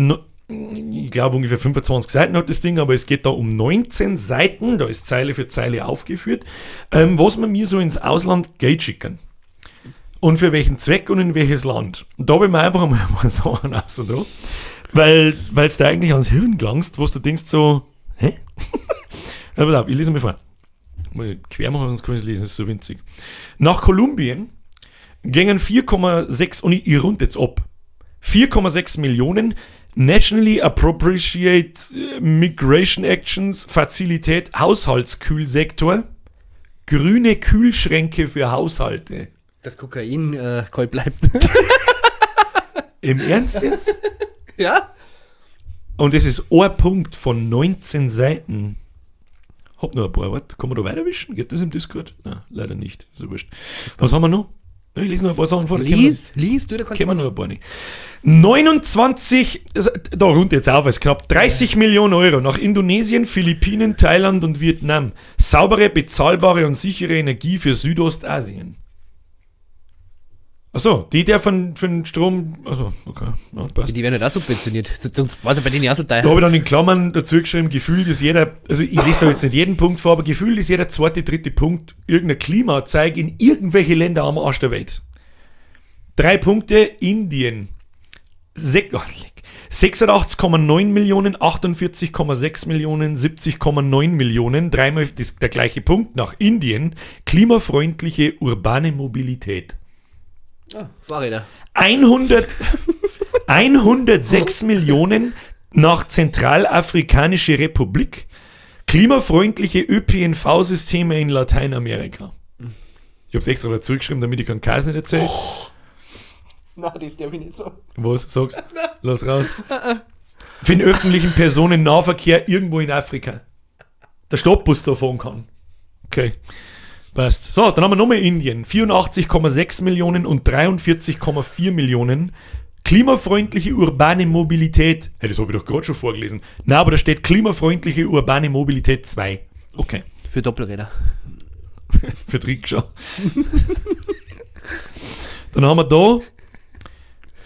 S1: ich glaube ungefähr 25 Seiten hat das Ding, aber es geht da um 19 Seiten, da ist Zeile für Zeile aufgeführt, was man mir so ins Ausland Geld schicken. Und für welchen Zweck und in welches Land. Und da habe ich mir einfach mal was Sachen aus da, weil es da eigentlich ans Hirn gelangst, wo du denkst so, hä? Aber da, ich lese mal vor. Mal quer machen, sonst kann ich es lesen, das ist so winzig. Nach Kolumbien gingen 4,6, und ich rund jetzt ab, 4,6 Millionen Nationally Appropriate Migration Actions Fazilität Haushaltskühlsektor, grüne Kühlschränke für Haushalte.
S2: Das Kokain kalt bleibt.
S1: Im Ernst jetzt?
S2: Ja?
S1: Und das ist ein Punkt von 19 Seiten. Hab noch ein paar, warte, kann man da weiterwischen? Geht das im Discord? Nein, leider nicht, ist ja wurscht. Was haben wir noch? Ich lese noch ein paar Sachen vor.
S2: Lies, du, da kannst
S1: Kennen wir noch ein paar nicht. 29, da rund jetzt auf, als knapp 30 Millionen Euro nach Indonesien, Philippinen, Thailand und Vietnam. Saubere, bezahlbare und sichere Energie für Südostasien. Achso, der von Strom. Achso, okay. Ja, passt.
S2: Die werden ja da subventioniert. Sonst war es ja bei denen ja so teuer.
S1: Da habe ich dann in Klammern dazu geschrieben, gefühlt ist jeder, also ich lese da jetzt nicht jeden Punkt vor, aber gefühlt ist jeder zweite, dritte Punkt irgendein Klimazeug in irgendwelche Länder am Arsch der Welt. 3 Punkte, Indien. 86,9 Millionen, 48,6 Millionen, 70,9 Millionen, dreimal der gleiche Punkt nach Indien, klimafreundliche urbane Mobilität.
S2: Fahrräder.
S1: 106 Millionen nach Zentralafrikanische Republik, klimafreundliche ÖPNV-Systeme in Lateinamerika. Ich habe es extra dazu geschrieben, damit ich keinen Käse nicht erzähle.
S2: Na, das darf ich nicht so.
S1: Was? Sag's. Lass raus. Für den öffentlichen Personennahverkehr irgendwo in Afrika. Der Stadtbus da fahren kann. Okay. Passt. So, dann haben wir nochmal Indien. 84,6 Millionen und 43,4 Millionen. Klimafreundliche urbane Mobilität. Hey, das habe ich doch gerade schon vorgelesen. Nein, aber da steht klimafreundliche urbane Mobilität 2. Okay.
S2: Für Doppelräder.
S1: Für die Rikscha. Dann haben wir da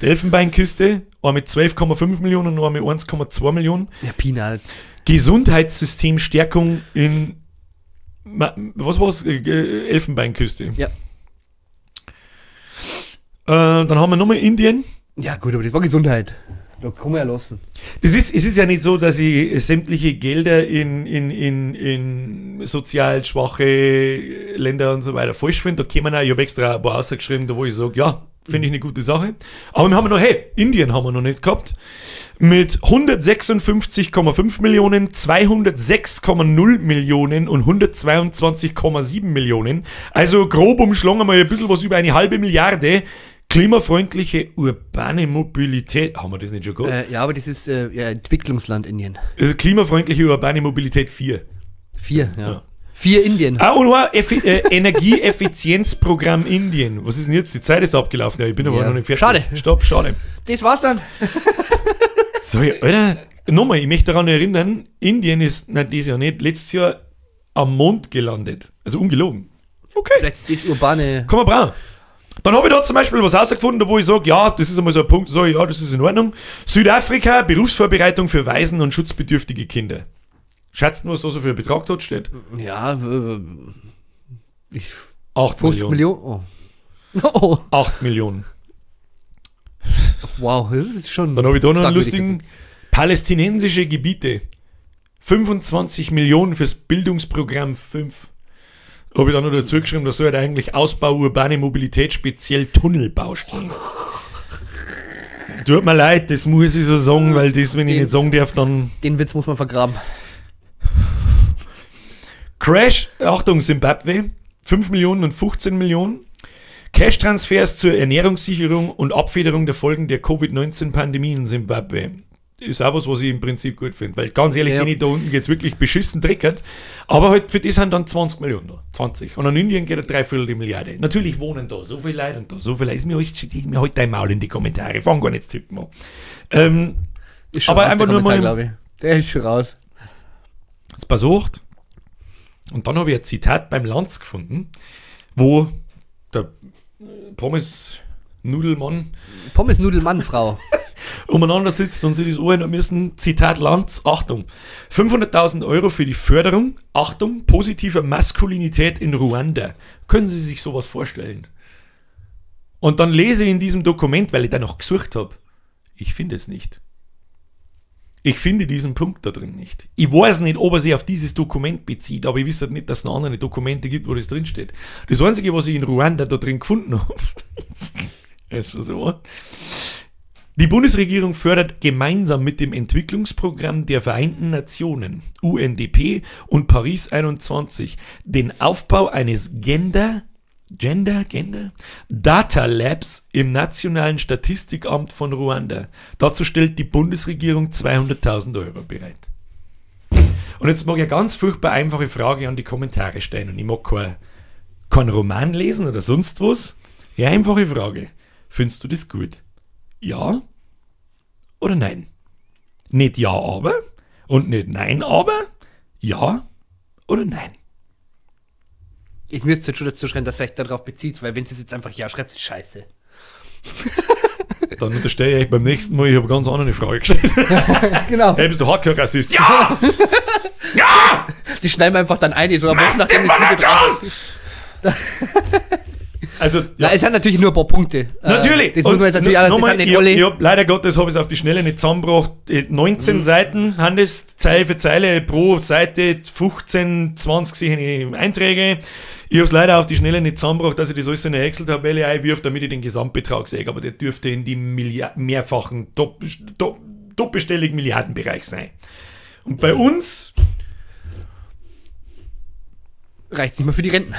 S1: die Elfenbeinküste, eine mit 12,5 Millionen und eine mit 1,2 Millionen.
S2: Ja, Peanuts.
S1: Gesundheitssystemstärkung in was war's? Elfenbeinküste.
S2: Ja.
S1: Dann haben wir nochmal Indien.
S2: Ja, gut, aber das war Gesundheit. Da kann man ja lassen.
S1: Es ist ja nicht so, dass ich sämtliche Gelder in sozial schwache Länder und so weiter falsch finde. Da kämen auch, ich habe extra ein paar ausgeschrieben, da wo ich sage, ja, finde ich eine gute Sache. Aber wir haben noch, hey, Indien haben wir noch nicht gehabt. Mit 156,5 Millionen, 206,0 Millionen und 122,7 Millionen. Also grob umschlagen wir ein bisschen was über 1,5 Milliarde. Klimafreundliche urbane Mobilität. Haben wir das nicht schon gehabt?
S2: Ja, aber das ist Entwicklungsland Indien.
S1: Klimafreundliche urbane Mobilität 4.
S2: 4, ja. 4 Indien.
S1: Und ein Energieeffizienzprogramm Indien. Was ist denn jetzt? Die Zeit ist abgelaufen. Ja, ich bin aber noch nicht fertig.
S2: Schade.
S1: Stopp, schade.
S2: Das war's dann.
S1: So, Alter, nochmal, ich möchte daran erinnern, Indien ist, nein, dieses Jahr nicht, letztes Jahr am Mond gelandet. Also ungelogen. Okay.
S2: Vielleicht ist das urbane...
S1: Kann man brauchen. Dann habe ich da zum Beispiel was rausgefunden, wo ich sage, ja, das ist einmal so ein Punkt, sage ich, ja, das ist in Ordnung. Südafrika, Berufsvorbereitung für Waisen- und schutzbedürftige Kinder. Schätzt, was da so für ein Betrag dort steht?
S2: Ja,
S1: 8
S2: 50
S1: Millionen.
S2: Oh.
S1: 8 Millionen.
S2: Wow, das ist schon...
S1: Dann habe ich da noch einen lustigen, palästinensische Gebiete. 25 Millionen fürs Bildungsprogramm 5. Habe ich dann noch dazu geschrieben, das soll halt eigentlich Ausbau urbane Mobilität, speziell Tunnelbaustellen. Tut mir leid, das muss ich so sagen, weil das, wenn ich nicht sagen darf, dann...
S2: Den Witz muss man vergraben.
S1: Crash, Achtung, Zimbabwe, 5 Millionen und 15 Millionen. Cash-Transfers zur Ernährungssicherung und Abfederung der Folgen der Covid-19-Pandemie in Zimbabwe. Ist auch was ich im Prinzip gut finde, weil ganz ehrlich, wenn ich da unten geht's wirklich beschissen dreckert, aber halt für das sind dann 20 Millionen da, 20. Und an Indien geht 3/4 Milliarde. Natürlich wohnen da so viele Leute und da so viele Leute, ist mir halt dein Maul in die Kommentare, fang gar nicht zu tippen an.
S2: Ist schon
S1: aber
S2: raus,
S1: einfach nur mal,
S2: glaube ich. Der ist schon raus.
S1: Jetzt pass auf. Und dann habe ich ein Zitat beim Lanz gefunden, wo der Pommes-Nudelmann,
S2: Pommes-Nudelmann-Frau.
S1: umeinander sitzt und sich das anhören müssen. Zitat Lanz, Achtung, 500.000 Euro für die Förderung, Achtung, positiver Maskulinität in Ruanda. Können Sie sich sowas vorstellen? Und dann lese ich in diesem Dokument, weil ich da noch gesucht habe, ich finde es nicht. Ich finde diesen Punkt da drin nicht. Ich weiß nicht, ob er sich auf dieses Dokument bezieht, aber ich weiß halt nicht, dass es noch andere Dokumente gibt, wo das drin steht. Das Einzige, was ich in Ruanda da drin gefunden habe, ist so. Die Bundesregierung fördert gemeinsam mit dem Entwicklungsprogramm der Vereinten Nationen, UNDP und Paris 21, den Aufbau eines Gender Data Labs im Nationalen Statistikamt von Ruanda. Dazu stellt die Bundesregierung 200.000 Euro bereit. Und jetzt mag ich eine ganz furchtbar einfache Frage an die Kommentare stellen. Und ich mag keinen Roman lesen oder sonst was. Ja, einfache Frage. Findest du das gut? Ja oder nein? Nicht ja, aber und nicht nein, aber ja oder nein?
S2: Ich müsste jetzt schon dazu schreiben, dass ihr euch darauf bezieht, weil wenn sie es jetzt einfach ja schreibt, ist scheiße.
S1: Dann unterstehe ich beim nächsten Mal, ich habe ganz andere Frage gestellt.
S2: Genau.
S1: Hey, bist du Hardcore-Rassist? Ja! Ja!
S2: Die schneiden wir einfach dann ein, so am besten nachdem das Video drauf ist.
S1: Also, ja.
S2: Na, es hat natürlich nur ein paar Punkte.
S1: Natürlich.
S2: Das muss man jetzt natürlich alles
S1: nochmal,
S2: nicht alle.
S1: leider Gottes habe ich es auf die Schnelle nicht zusammengebracht. 19 Seiten haben das, Zeile für Zeile, pro Seite 15, 20 solche Einträge. Ich habe es leider auf die Schnelle nicht zusammengebracht, dass ich das alles in eine Excel-Tabelle einwirf, damit ich den Gesamtbetrag sehe. Aber der dürfte in die mehrfachen, doppelstelligen Milliardenbereich sein. Und bei uns
S2: reicht es nicht mehr für die Renten.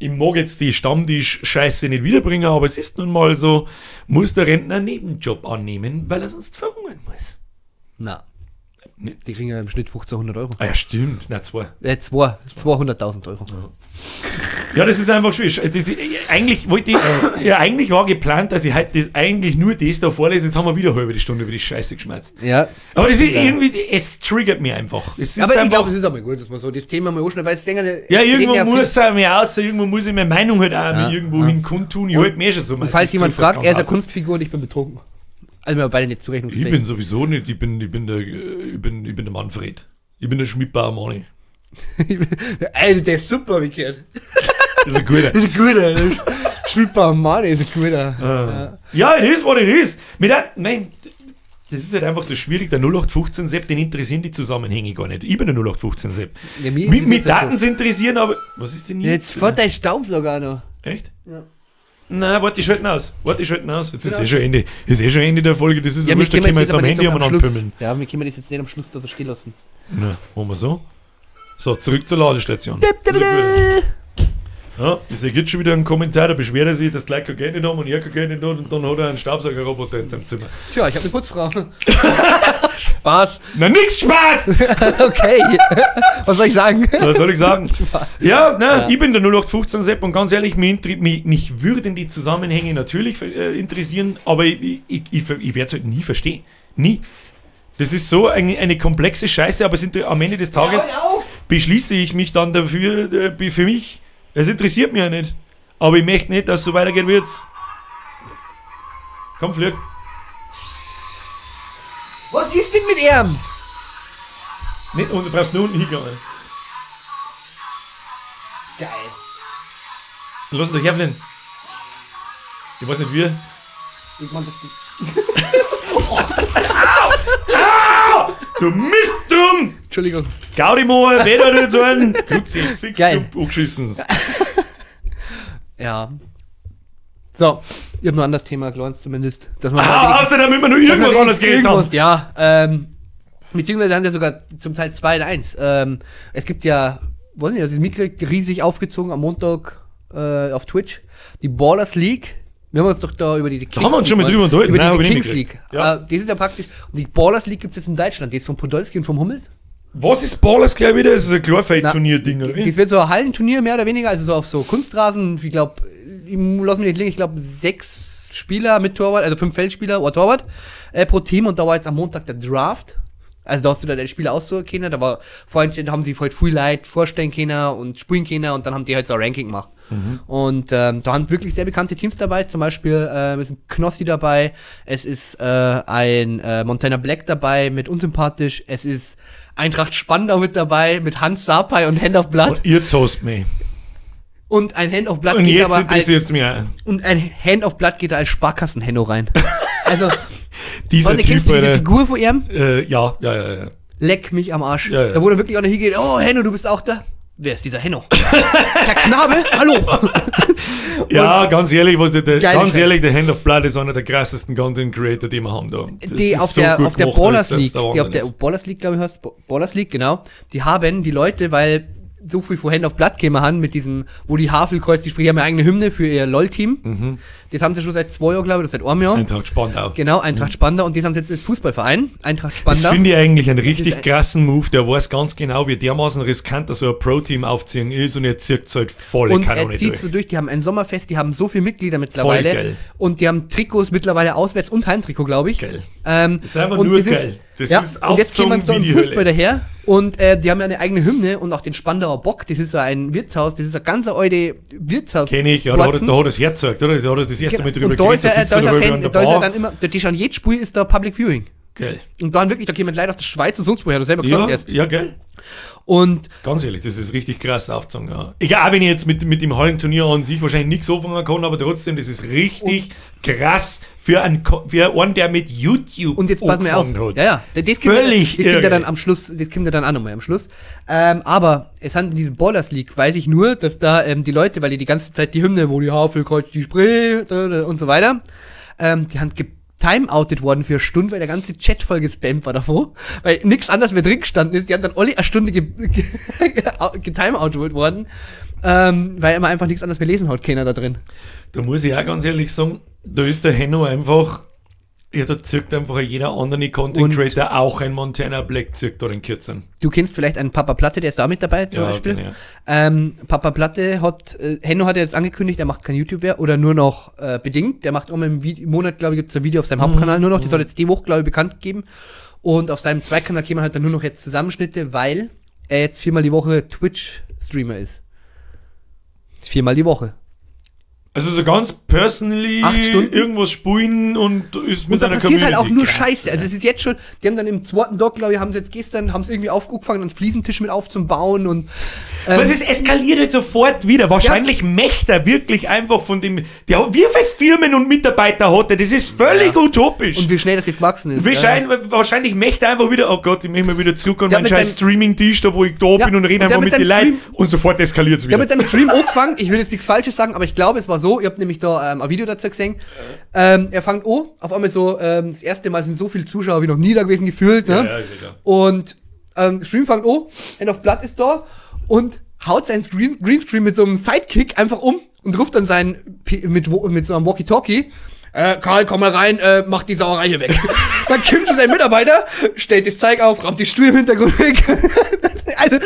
S1: Ich mag jetzt die Stammtisch-Scheiße nicht wiederbringen, aber es ist nun mal so, muss der Rentner einen Nebenjob annehmen, weil er sonst verhungern muss.
S2: Na.
S1: Nee.
S2: Die kriegen ja im Schnitt 1500 Euro.
S1: Ah ja, stimmt. Na,
S2: 200.000 Euro.
S1: Ja, das ist einfach schwierig. Eigentlich war geplant, dass ich heute eigentlich nur das da vorlese. Jetzt haben wir wieder eine halbe Stunde über die Scheiße geschmerzt.
S2: Ja.
S1: Aber das ist irgendwie, es triggert mich einfach. Es ist
S2: aber
S1: einfach,
S2: ich glaube, es ist aber gut, dass man so das Thema mal anschneidet, weil es denke
S1: ja, irgendwo muss er mir irgendwo muss ich meine Meinung halt auch mal irgendwo hin kundtun. Ich halte mir schon so.
S2: Und falls jemand fragt, er ist eine Kunstfigur und ich bin betrunken. Also wir beide nicht zurechnungsfähig.
S1: Ich bin sowieso nicht, ich bin der Manfred. Ich bin der Schmidbauer Mani.
S2: Alter, der ist super, wie gehört.
S1: Das ist ein guter.
S2: Das ist ein guter. Schmidbauer Mani ist ein guter.
S1: Ja, it is what it is. Das ist halt einfach so schwierig. Der 0815 Sepp, den interessieren die Zusammenhänge gar nicht. Ich bin der 0815 Sepp. Ja, mit Daten halt so interessieren, aber was ist denn
S2: jetzt? Jetzt fährt dein Staubsauger noch.
S1: Echt?
S2: Ja.
S1: Nein, warte, ich schalte aus. Jetzt ist schon Ende. Ist schon Ende der Folge. Das ist
S2: ja,
S1: wurscht, da können wir jetzt am Handy umeinander pümmeln.
S2: Ja, wir können das jetzt nicht am Schluss da stehen lassen.
S1: Na, machen wir so. So, zurück zur Ladestation. Ja, ich sehe jetzt schon wieder einen Kommentar, da beschwert er sich, dass die Leute kein Geld nicht haben und er kein Geld nicht hat und dann hat er einen Staubsaugerroboter in seinem Zimmer.
S2: Tja, ich habe eine Putzfrau. Spaß.
S1: Na, nix Spaß!
S2: Okay. Was soll ich sagen?
S1: Was soll ich sagen? Ja, ich bin der 0815 Sepp und ganz ehrlich, mich würden die Zusammenhänge natürlich interessieren, aber ich werde es halt nie verstehen. Nie. Das ist so eine komplexe Scheiße, aber am Ende des Tages beschließe ich mich dann dafür, für mich. Es interessiert mich ja nicht. Aber ich möchte nicht, dass es so weitergeht wie jetzt. Komm, flieg.
S2: Was ist denn mit ihm?
S1: Nicht, und du brauchst nur unten hingehen.
S2: Geil.
S1: Lass ihn doch herfliegen. Ich weiß nicht wie.
S2: Ich mach das
S1: Au! Du Mistdumm!
S2: Entschuldigung.
S1: Gaudimoor, weder nicht so ein. Guckt sich fix angeschissen.
S2: Ja. So, ich habe noch ein anderes Thema, Glorens zumindest. Dass man
S1: hast du damit wir nur irgendwas anderes geredet haben?
S2: Ja, beziehungsweise haben wir sogar zum Teil 2 in 1. Es gibt ja, weiß nicht, das ist Mikro riesig aufgezogen am Montag auf Twitch. Die Ballers League. Wir haben uns doch da über diese
S1: Kings League. Da haben wir uns schon mal drüber unterhalten.
S2: Über diese Kings League. Ja. Das ist ja praktisch. Und die Ballers League gibt es jetzt in Deutschland. Die ist von Podolski und vom Hummels.
S1: Was ist Ballers gleich wieder? Das ist ein Klarfight-Turnier-Ding, oder?
S2: Das wird so ein Hallenturnier mehr oder weniger, also so auf so Kunstrasen. Ich glaube, lass mich nicht liegen, ich glaube 6 Spieler mit Torwart, also 5 Feldspieler oder Torwart pro Team. Und da war jetzt am Montag der Draft. Also da hast du da deine Spiele aussuchen können, da haben sie halt viel Leute vorstellen können und spielen können und dann haben die halt so ein Ranking gemacht. Und da haben wirklich sehr bekannte Teams dabei, zum Beispiel ist ein Knossi dabei, es ist ein Montana Black dabei mit Unsympathisch, es ist Eintracht Spandau mit dabei, mit Hans Sapai und Hand of Blood.
S1: Und ihr zost mich.
S2: Und ein Hand of Blood
S1: Und
S2: geht
S1: jetzt
S2: aber
S1: interessiert mich auch.
S2: und ein Hand of Blood geht da als Sparkassen-Henno rein. Also,
S1: Dieser Typ,
S2: kennst du diese
S1: Alter.
S2: Figur von ihm?
S1: Ja.
S2: Leck mich am Arsch.
S1: Ja.
S2: Da wo dann wirklich einer hingeht, oh Henno, du bist auch da. Wer ist dieser Henno? Herr Knabe, hallo.
S1: Ja, ganz ehrlich,
S2: Geile
S1: der Hand of Blood ist einer der krassesten Content Creator, die wir haben da. Das
S2: Die
S1: ist
S2: auf
S1: so
S2: der
S1: gut gemacht,
S2: Ballers
S1: dass
S2: League,
S1: das der
S2: die auf der
S1: Wahnsinn ist.
S2: Ballers League, glaube ich, heißt Ballers League, genau. Die haben die Leute, weil so viel von Hand of Blood käme haben mit diesem, wo die Havelkreuz, die haben ja eigene Hymne für ihr LOL-Team. Das haben sie schon seit 2 Jahren, glaube ich, oder seit einem Jahr.
S1: Eintracht Spandau.
S2: Genau, Eintracht Spandau. Und das haben sie jetzt als Fußballverein, Eintracht
S1: Das
S2: Spandau.
S1: finde ich eigentlich einen richtig
S2: ein-
S1: krassen Move. Der weiß ganz genau, wie dermaßen riskant so ein Pro-Team aufziehen ist und er zieht es halt volle
S2: Und
S1: Kanone
S2: er zieht
S1: durch.
S2: so durch, die haben ein Sommerfest, die haben so viele Mitglieder mittlerweile.
S1: geil.
S2: Und die haben Trikots mittlerweile auswärts und Heimtrikot, glaube ich.
S1: Geil.
S2: Das
S1: ist einfach nur geil. Das ist
S2: und jetzt gehen wir uns da
S1: aufgezogen
S2: im
S1: wie die
S2: Fußball
S1: Hölle.
S2: daher. Und die haben ja eine eigene Hymne und auch den Spandauer Bock. Das ist so ein Wirtshaus, das ist ein ganz alte Wirtshaus.
S1: Kenn ich, ja, da hat er das hergezeigt, oder? Da hat er das erste Mal drüber
S2: Und da ist
S1: geredet,
S2: er,
S1: sitzt
S2: da ist er
S1: drüber
S2: Fan,
S1: an der
S2: da ist er
S1: Bar.
S2: dann immer, die schon jedes Spiel ist da Public Viewing.
S1: Geil.
S2: Und dann wirklich, da gehen Leute aus der Schweiz und sonst woher, du selber gesagt
S1: Ja,
S2: hast.
S1: ja, geil.
S2: Und
S1: Ganz ehrlich, das ist richtig krass aufgezogen, ja. Egal, auch wenn ich jetzt mit dem Hallenturnier an sich wahrscheinlich nichts anfangen kann, aber trotzdem, das ist richtig krass für einen, der mit YouTube
S2: Und jetzt pass mir auf.
S1: angefangen hat.
S2: Ja. Das kommt
S1: Völlig
S2: das kommt ja
S1: irre.
S2: dann am Schluss, das kommt ja dann auch nochmal am Schluss. Aber es hat in diesem Ballers League, weiß ich nur, dass da die Leute, weil die ganze Zeit die Hymne, wo die Havelkreuz, die Spree und so weiter, die haben timeoutet worden für eine Stunde, weil der ganze Chat voll gespammt war davor, weil nichts anderes mehr drin gestanden ist. Die haben dann alle eine Stunde getimeoutet worden, weil immer einfach nichts anderes mehr lesen hat, keiner da drin.
S1: Da muss ich auch ganz ehrlich sagen, da ist der Henno einfach, ja, da zirkt einfach jeder andere Content
S2: Und-
S1: Creator, auch ein Montana Black zirkt da den Kürzern.
S2: Du kennst vielleicht einen Papa Platte, der ist da mit dabei zum
S1: Ja,
S2: Beispiel.
S1: kenn
S2: Papa Platte Henno hat ja jetzt angekündigt, er macht kein YouTube mehr oder nur noch bedingt. Der macht im Monat, glaube ich, gibt es ein Video auf seinem Hauptkanal nur noch. Die soll jetzt die Woche, glaube ich, bekannt geben. Und auf seinem Zweitkanal kämen halt dann nur noch jetzt Zusammenschnitte, weil er jetzt 4-mal die Woche Twitch-Streamer ist. 4-mal die Woche.
S1: Also so ganz personally
S2: 8 Stunden?
S1: irgendwas spielen und ist mit
S2: Und da
S1: seiner
S2: passiert halt auch nur
S1: Krass,
S2: Scheiße. Also es ist jetzt schon, die haben dann im zweiten Dock, glaube ich, haben sie jetzt gestern, haben es irgendwie aufgefangen, einen Fliesentisch mit aufzubauen und
S1: Aber es eskaliert halt sofort wieder. Wahrscheinlich möchte er wirklich einfach von dem, wie viele Firmen und Mitarbeiter hat er? Das ist völlig utopisch.
S2: und wie schnell das jetzt gewachsen ist.
S1: Wahrscheinlich möchte er einfach wieder, oh Gott, ich möchte mal wieder zurück an
S2: Der
S1: meinen
S2: mit
S1: scheiß
S2: seinem-
S1: Streaming-Tisch, da wo ich da
S2: Ja,
S1: bin und rede
S2: und der
S1: einfach
S2: mit
S1: mit den
S2: seinem
S1: Leuten und sofort eskaliert es
S2: Ich habe
S1: wieder.
S2: mit seinem Stream angefangen, ich will jetzt nichts Falsches sagen, aber ich glaube, es war so, ihr habt nämlich da ein Video dazu gesehen. Er fängt an, auf einmal so, das erste Mal sind so viele Zuschauer wie noch nie da gewesen gefühlt, ne?
S1: Ja, ist ja klar.
S2: Und Stream fängt an, End of Blood ist da und haut seinen Greenscreen mit so einem Sidekick einfach um und ruft dann mit so einem Walkie-Talkie, Karl, komm mal rein, mach die Sauerei hier weg. Dann kommt sein Mitarbeiter, stellt das Zeug auf, rammt die Stuhl im Hintergrund weg. Also,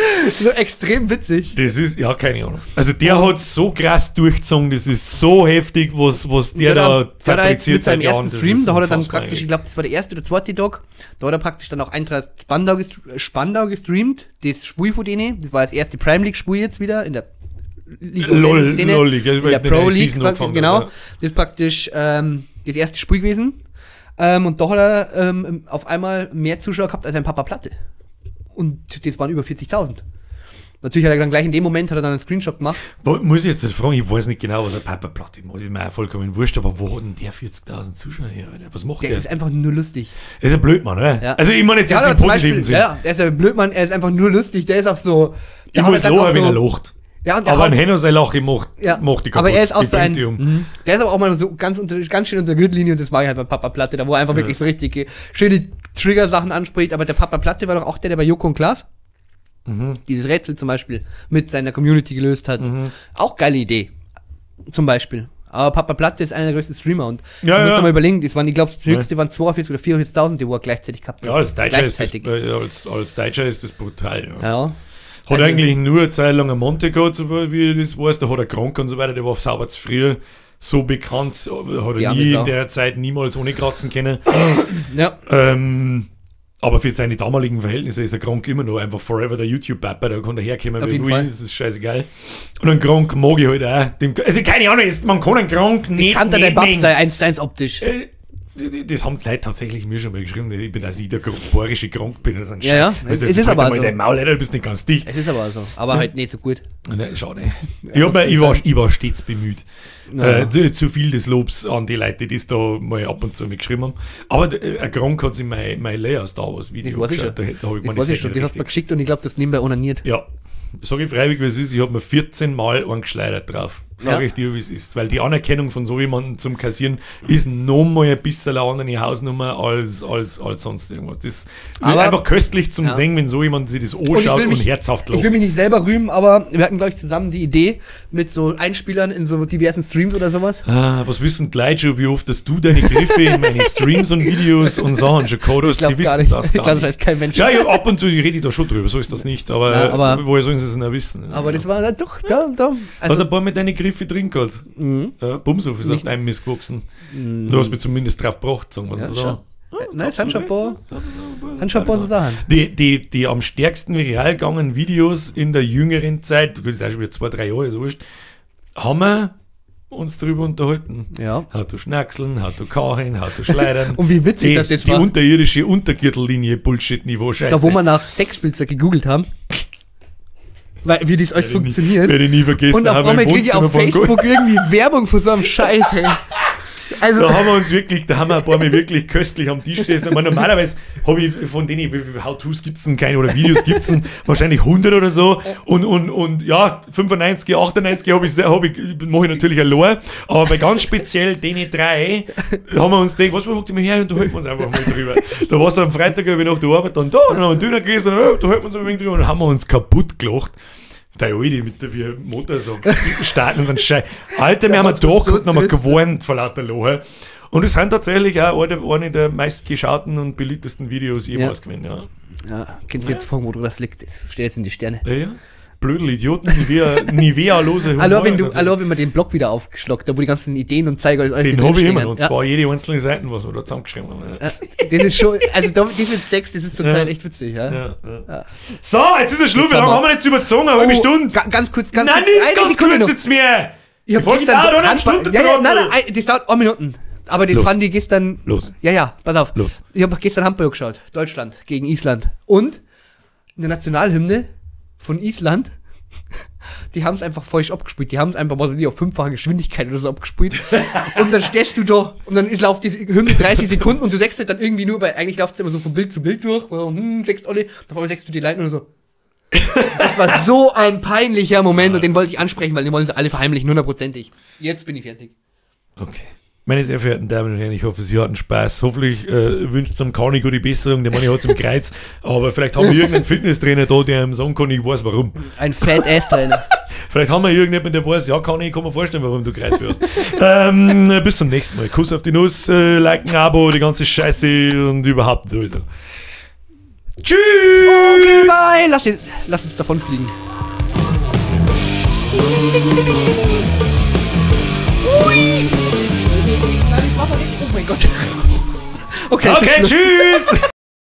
S2: so extrem witzig.
S1: Das ist, ja, keine Ahnung. Also der hat so krass durchgezogen, das ist so heftig, was der da
S2: der hat jetzt mit seinem
S1: seit
S2: ersten
S1: das
S2: Stream,
S1: ist
S2: da hat er dann
S1: unfassbar
S2: praktisch, ich
S1: eigentlich.
S2: glaube, das war der erste oder zweite Tag, da hat er praktisch dann auch Eintracht Spandau gestreamt, das Spiel von denen, das war das erste Prime League Spiel jetzt wieder in der Szene,
S1: LOL League,
S2: in der Pro League,
S1: Season angefangen,
S2: genau,
S1: ja.
S2: das ist praktisch das erste Spiel gewesen und da hat er auf einmal mehr Zuschauer gehabt als ein Papa Platte und das waren über 40.000. Natürlich hat er dann gleich in dem Moment hat er dann einen Screenshot gemacht.
S1: Muss ich jetzt nicht fragen, ich weiß nicht genau, was ein Papa Platte macht, ist mir auch vollkommen wurscht, aber wo hat denn der 40.000 Zuschauer her, Alter? Was macht
S2: Der
S1: der?
S2: ist einfach nur lustig.
S1: Er ist ein Blödmann, oder?
S2: Ja.
S1: Also ich meine jetzt
S2: Der hat
S1: im
S2: aber zum
S1: positiven
S2: Beispiel,
S1: Sinn.
S2: ja, der ist ja Blödmann, er ist einfach nur lustig, der ist auch so.
S1: Ich
S2: der hat
S1: muss
S2: dann auch
S1: lachen, wenn
S2: so-
S1: er lacht.
S2: Ja, und der
S1: Aber ein
S2: haut-
S1: Henno sein Lachen macht die kaputt.
S2: aber er ist auch
S1: Die
S2: so ein,
S1: bringt die um.
S2: der ist aber auch mal so ganz schön unter der Gürtellinie und das mag ich halt beim Papa Platte, da wo er einfach wirklich so richtige, schöne Trigger-Sachen anspricht, aber der Papa Platte war doch auch der bei Joko und Klaas dieses Rätsel zum Beispiel mit seiner Community gelöst hat. Auch geile Idee. Zum Beispiel. Aber Papa Platte ist einer der größten Streamer und
S1: Ja,
S2: du musst
S1: ja.
S2: dir mal überlegen, das waren, ich glaube, das höchste waren 42 oder 44.000, die wo er gleichzeitig gehabt hat.
S1: Ja, als Deutscher, ist das,
S2: Gleichzeitig.
S1: als Deutscher ist das brutal. Ja.
S2: Ja.
S1: Hat
S2: Also-
S1: eigentlich nur eine Zeit lang ein Monte gehabt, so wie ich das weiß, da hat er krank und so weiter, der war sauber zu früh so bekannt, hat
S2: Die
S1: er
S2: arme
S1: nie
S2: Sau.
S1: in der Zeit niemals ohne kratzen können.
S2: Ja.
S1: Aber für seine damaligen Verhältnisse ist der Gronk immer noch einfach forever der YouTube-Papa, da kann der herkommen,
S2: Auf
S1: wie
S2: jeden
S1: will,
S2: Fall.
S1: das ist scheißegal. Und einen Gronk mag ich halt auch. Also keine Ahnung, man kann einen Gronk nicht
S2: Kann da dein Bab
S1: nehmen.
S2: sein, 1:1 optisch.
S1: Das haben die Leute tatsächlich mir schon mal geschrieben, ich bin, dass ich der bayerische Gronk bin. Das ist ein
S2: Ja, ja.
S1: Also,
S2: Es ist
S1: halt
S2: aber
S1: einmal
S2: so.
S1: dein Maul, Alter, du bist nicht ganz dicht.
S2: Es ist aber so, aber halt nicht so gut.
S1: Ne, schade.
S2: muss ich
S1: Ich war stets bemüht.
S2: Ja.
S1: Zu viel des Lobs an die Leute, die es da mal ab und zu mit geschrieben haben. Aber ein Gronk hat sich mein Leia Star Wars Video
S2: Das weiß ich schon.
S1: Da habe ich
S2: Das weiß ich schon, das hast du mir geschickt und ich glaube, das nebenbei onaniert.
S1: Ja, sage ich freiwillig, wie es ist, ich habe mir 14 Mal angeschleudert drauf. Sag
S2: Ja.
S1: ich dir, wie es ist. Weil die Anerkennung von so jemandem zum Kassieren ist nochmal ein bisschen eine andere Hausnummer als sonst irgendwas. Das ist
S2: Aber-
S1: einfach köstlich zum
S2: Ja.
S1: Singen, wenn so jemand sich das
S2: Und ich
S1: anschaut
S2: will
S1: und
S2: mich-
S1: herzhaft
S2: Ich will
S1: lacht.
S2: mich nicht selber rühmen, aber wir hatten, glaube ich, zusammen die Idee mit so Einspielern in so diversen Streams oder sowas.
S1: Was wissen die Leute schon, wie oft, dass du deine Griffe in meine Streams und Videos und Sachen schon codest? Sie wissen das
S2: Ich
S1: gar
S2: glaube, das
S1: nicht.
S2: weiß kein Mensch.
S1: Ja, ab und zu rede ich da schon drüber, so ist das nicht. Aber,
S2: Ja, aber-
S1: woher sollen sie es denn wissen?
S2: Aber das war doch, da.
S1: Hat
S2: Also,
S1: ein paar mit deine Griffe drin gehabt. Ja, Bumshof ist auf deinem Mist gewachsen. Du hast mich zumindest drauf gebracht, sagen wir
S2: Ja,
S1: so.
S2: schon. Nein,
S1: Absolut
S2: sind schon ein paar so Sachen.
S1: Die am stärksten viral gegangen Videos in der jüngeren Zeit, das ist auch schon wieder 2-3 Jahre, so wurscht, haben wir uns darüber unterhalten.
S2: Ja.
S1: How to schnackseln, how to kachen, how to schleidern.
S2: Und wie witzig das jetzt
S1: die
S2: war.
S1: unterirdische Untergürtellinie Bullshit-Niveau, scheiße.
S2: Da, wo wir nach Sexspielzeug gegoogelt haben, weil, wie das alles funktioniert.
S1: Werde ich nie vergessen.
S2: Und auf
S1: haben wir im
S2: einmal kriege ich auf
S1: Wohnzimmer von
S2: Facebook irgendwie Werbung für so einem Scheiß. Ey. Also,
S1: Da haben wir uns wirklich, da haben wir ein paar Mal wirklich köstlich am Tisch gesessen. Ich meine, normalerweise habe ich von denen, wie viele How-Tos gibt es denn keine oder Videos gibt es denn, wahrscheinlich 100 oder so. Und ja, 95, 98 mache ich natürlich allein. Aber bei ganz speziell denen 3 haben wir uns gedacht, was guckt ihr mir her und da halten wir uns einfach mal drüber. Da war es am Freitag habe ich nach der Arbeit dann da und dann haben wir einen Döner gegessen und da halten wir uns ein wenig drüber und dann haben wir uns kaputt gelacht. Der Alte mit der wie Motorsack starten und so ein Scheiß. Alter, wir haben einen Tag und haben wir gewarnt vor lauter Lachen. Und es sind tatsächlich auch eine der meistgeschauten und beliebtesten Videos jemals gewesen. Ja.
S2: ja, kennst du jetzt fragen, wo das liegt? Das steht jetzt in die Sterne.
S1: Ja. Blödel Idioten, Nivea-lose
S2: Hallo, wenn man den Blog wieder aufgeschlagt, da wo die ganzen Ideen und Zeiger alles
S1: Den
S2: drin
S1: habe ich
S2: stehen.
S1: immer. Und
S2: Ja.
S1: zwar jede einzelne Seite, was wir da zusammengeschrieben haben. Ja.
S2: Das ist schon, also diesen Text, das ist zum Teil echt witzig, ja.
S1: Ja. So, jetzt ist es Schluss. Wie lange haben wir jetzt überzogen? Eine halbe Stunde?
S2: Ganz kurz,
S1: Nein,
S2: kurz.
S1: nichts
S2: Eine
S1: ganz
S2: Sekunde
S1: kurz
S2: noch.
S1: jetzt mehr.
S2: Ich hab
S1: Die Folge
S2: gestern
S1: dauert eine
S2: Handball-
S1: Stunde.
S2: ja,
S1: dran,
S2: nein, das dauert 1 Minuten. Aber das
S1: Los.
S2: fand ich gestern.
S1: Los.
S2: Ja, pass auf.
S1: Los.
S2: Ich habe gestern Handball geschaut. Deutschland gegen Island. Und in der Nationalhymne von Island, die haben es einfach falsch abgespielt. Die haben es einfach mal auf 5-fache Geschwindigkeit oder so abgespielt. Und dann stehst du da und dann läuft die Hymne 30 Sekunden und du sagst halt dann irgendwie nur, weil eigentlich läuft es immer so von Bild zu Bild durch. Sagst alle, auf einmal sagst du die Leute und so. Das war so ein peinlicher Moment und den wollte ich ansprechen, weil den wollen sie alle verheimlichen, 100%ig. Jetzt bin ich fertig.
S1: Okay. Meine sehr verehrten Damen und Herren, ich hoffe, Sie hatten Spaß. Hoffentlich wünscht zum Kani gute Besserung, der Mann hat es im Kreuz. Aber vielleicht haben wir irgendeinen Fitnesstrainer da, der ihm sagen kann, ich weiß warum.
S2: Ein Fat-Ass-Trainer.
S1: Vielleicht haben wir irgendjemanden, der weiß, ja, Kani, ich kann mir vorstellen, warum du Kreuz wirst. Bis zum nächsten Mal. Kuss auf die Nuss, Like, ein Abo, die ganze Scheiße und überhaupt sowieso. Tschüss!
S2: Okay, bye. Lass uns davon fliegen. Ui! Nein, ich mach mal nicht. Oh mein Gott. Okay, jetzt ist
S1: Okay,
S2: Schluss.
S1: tschüss!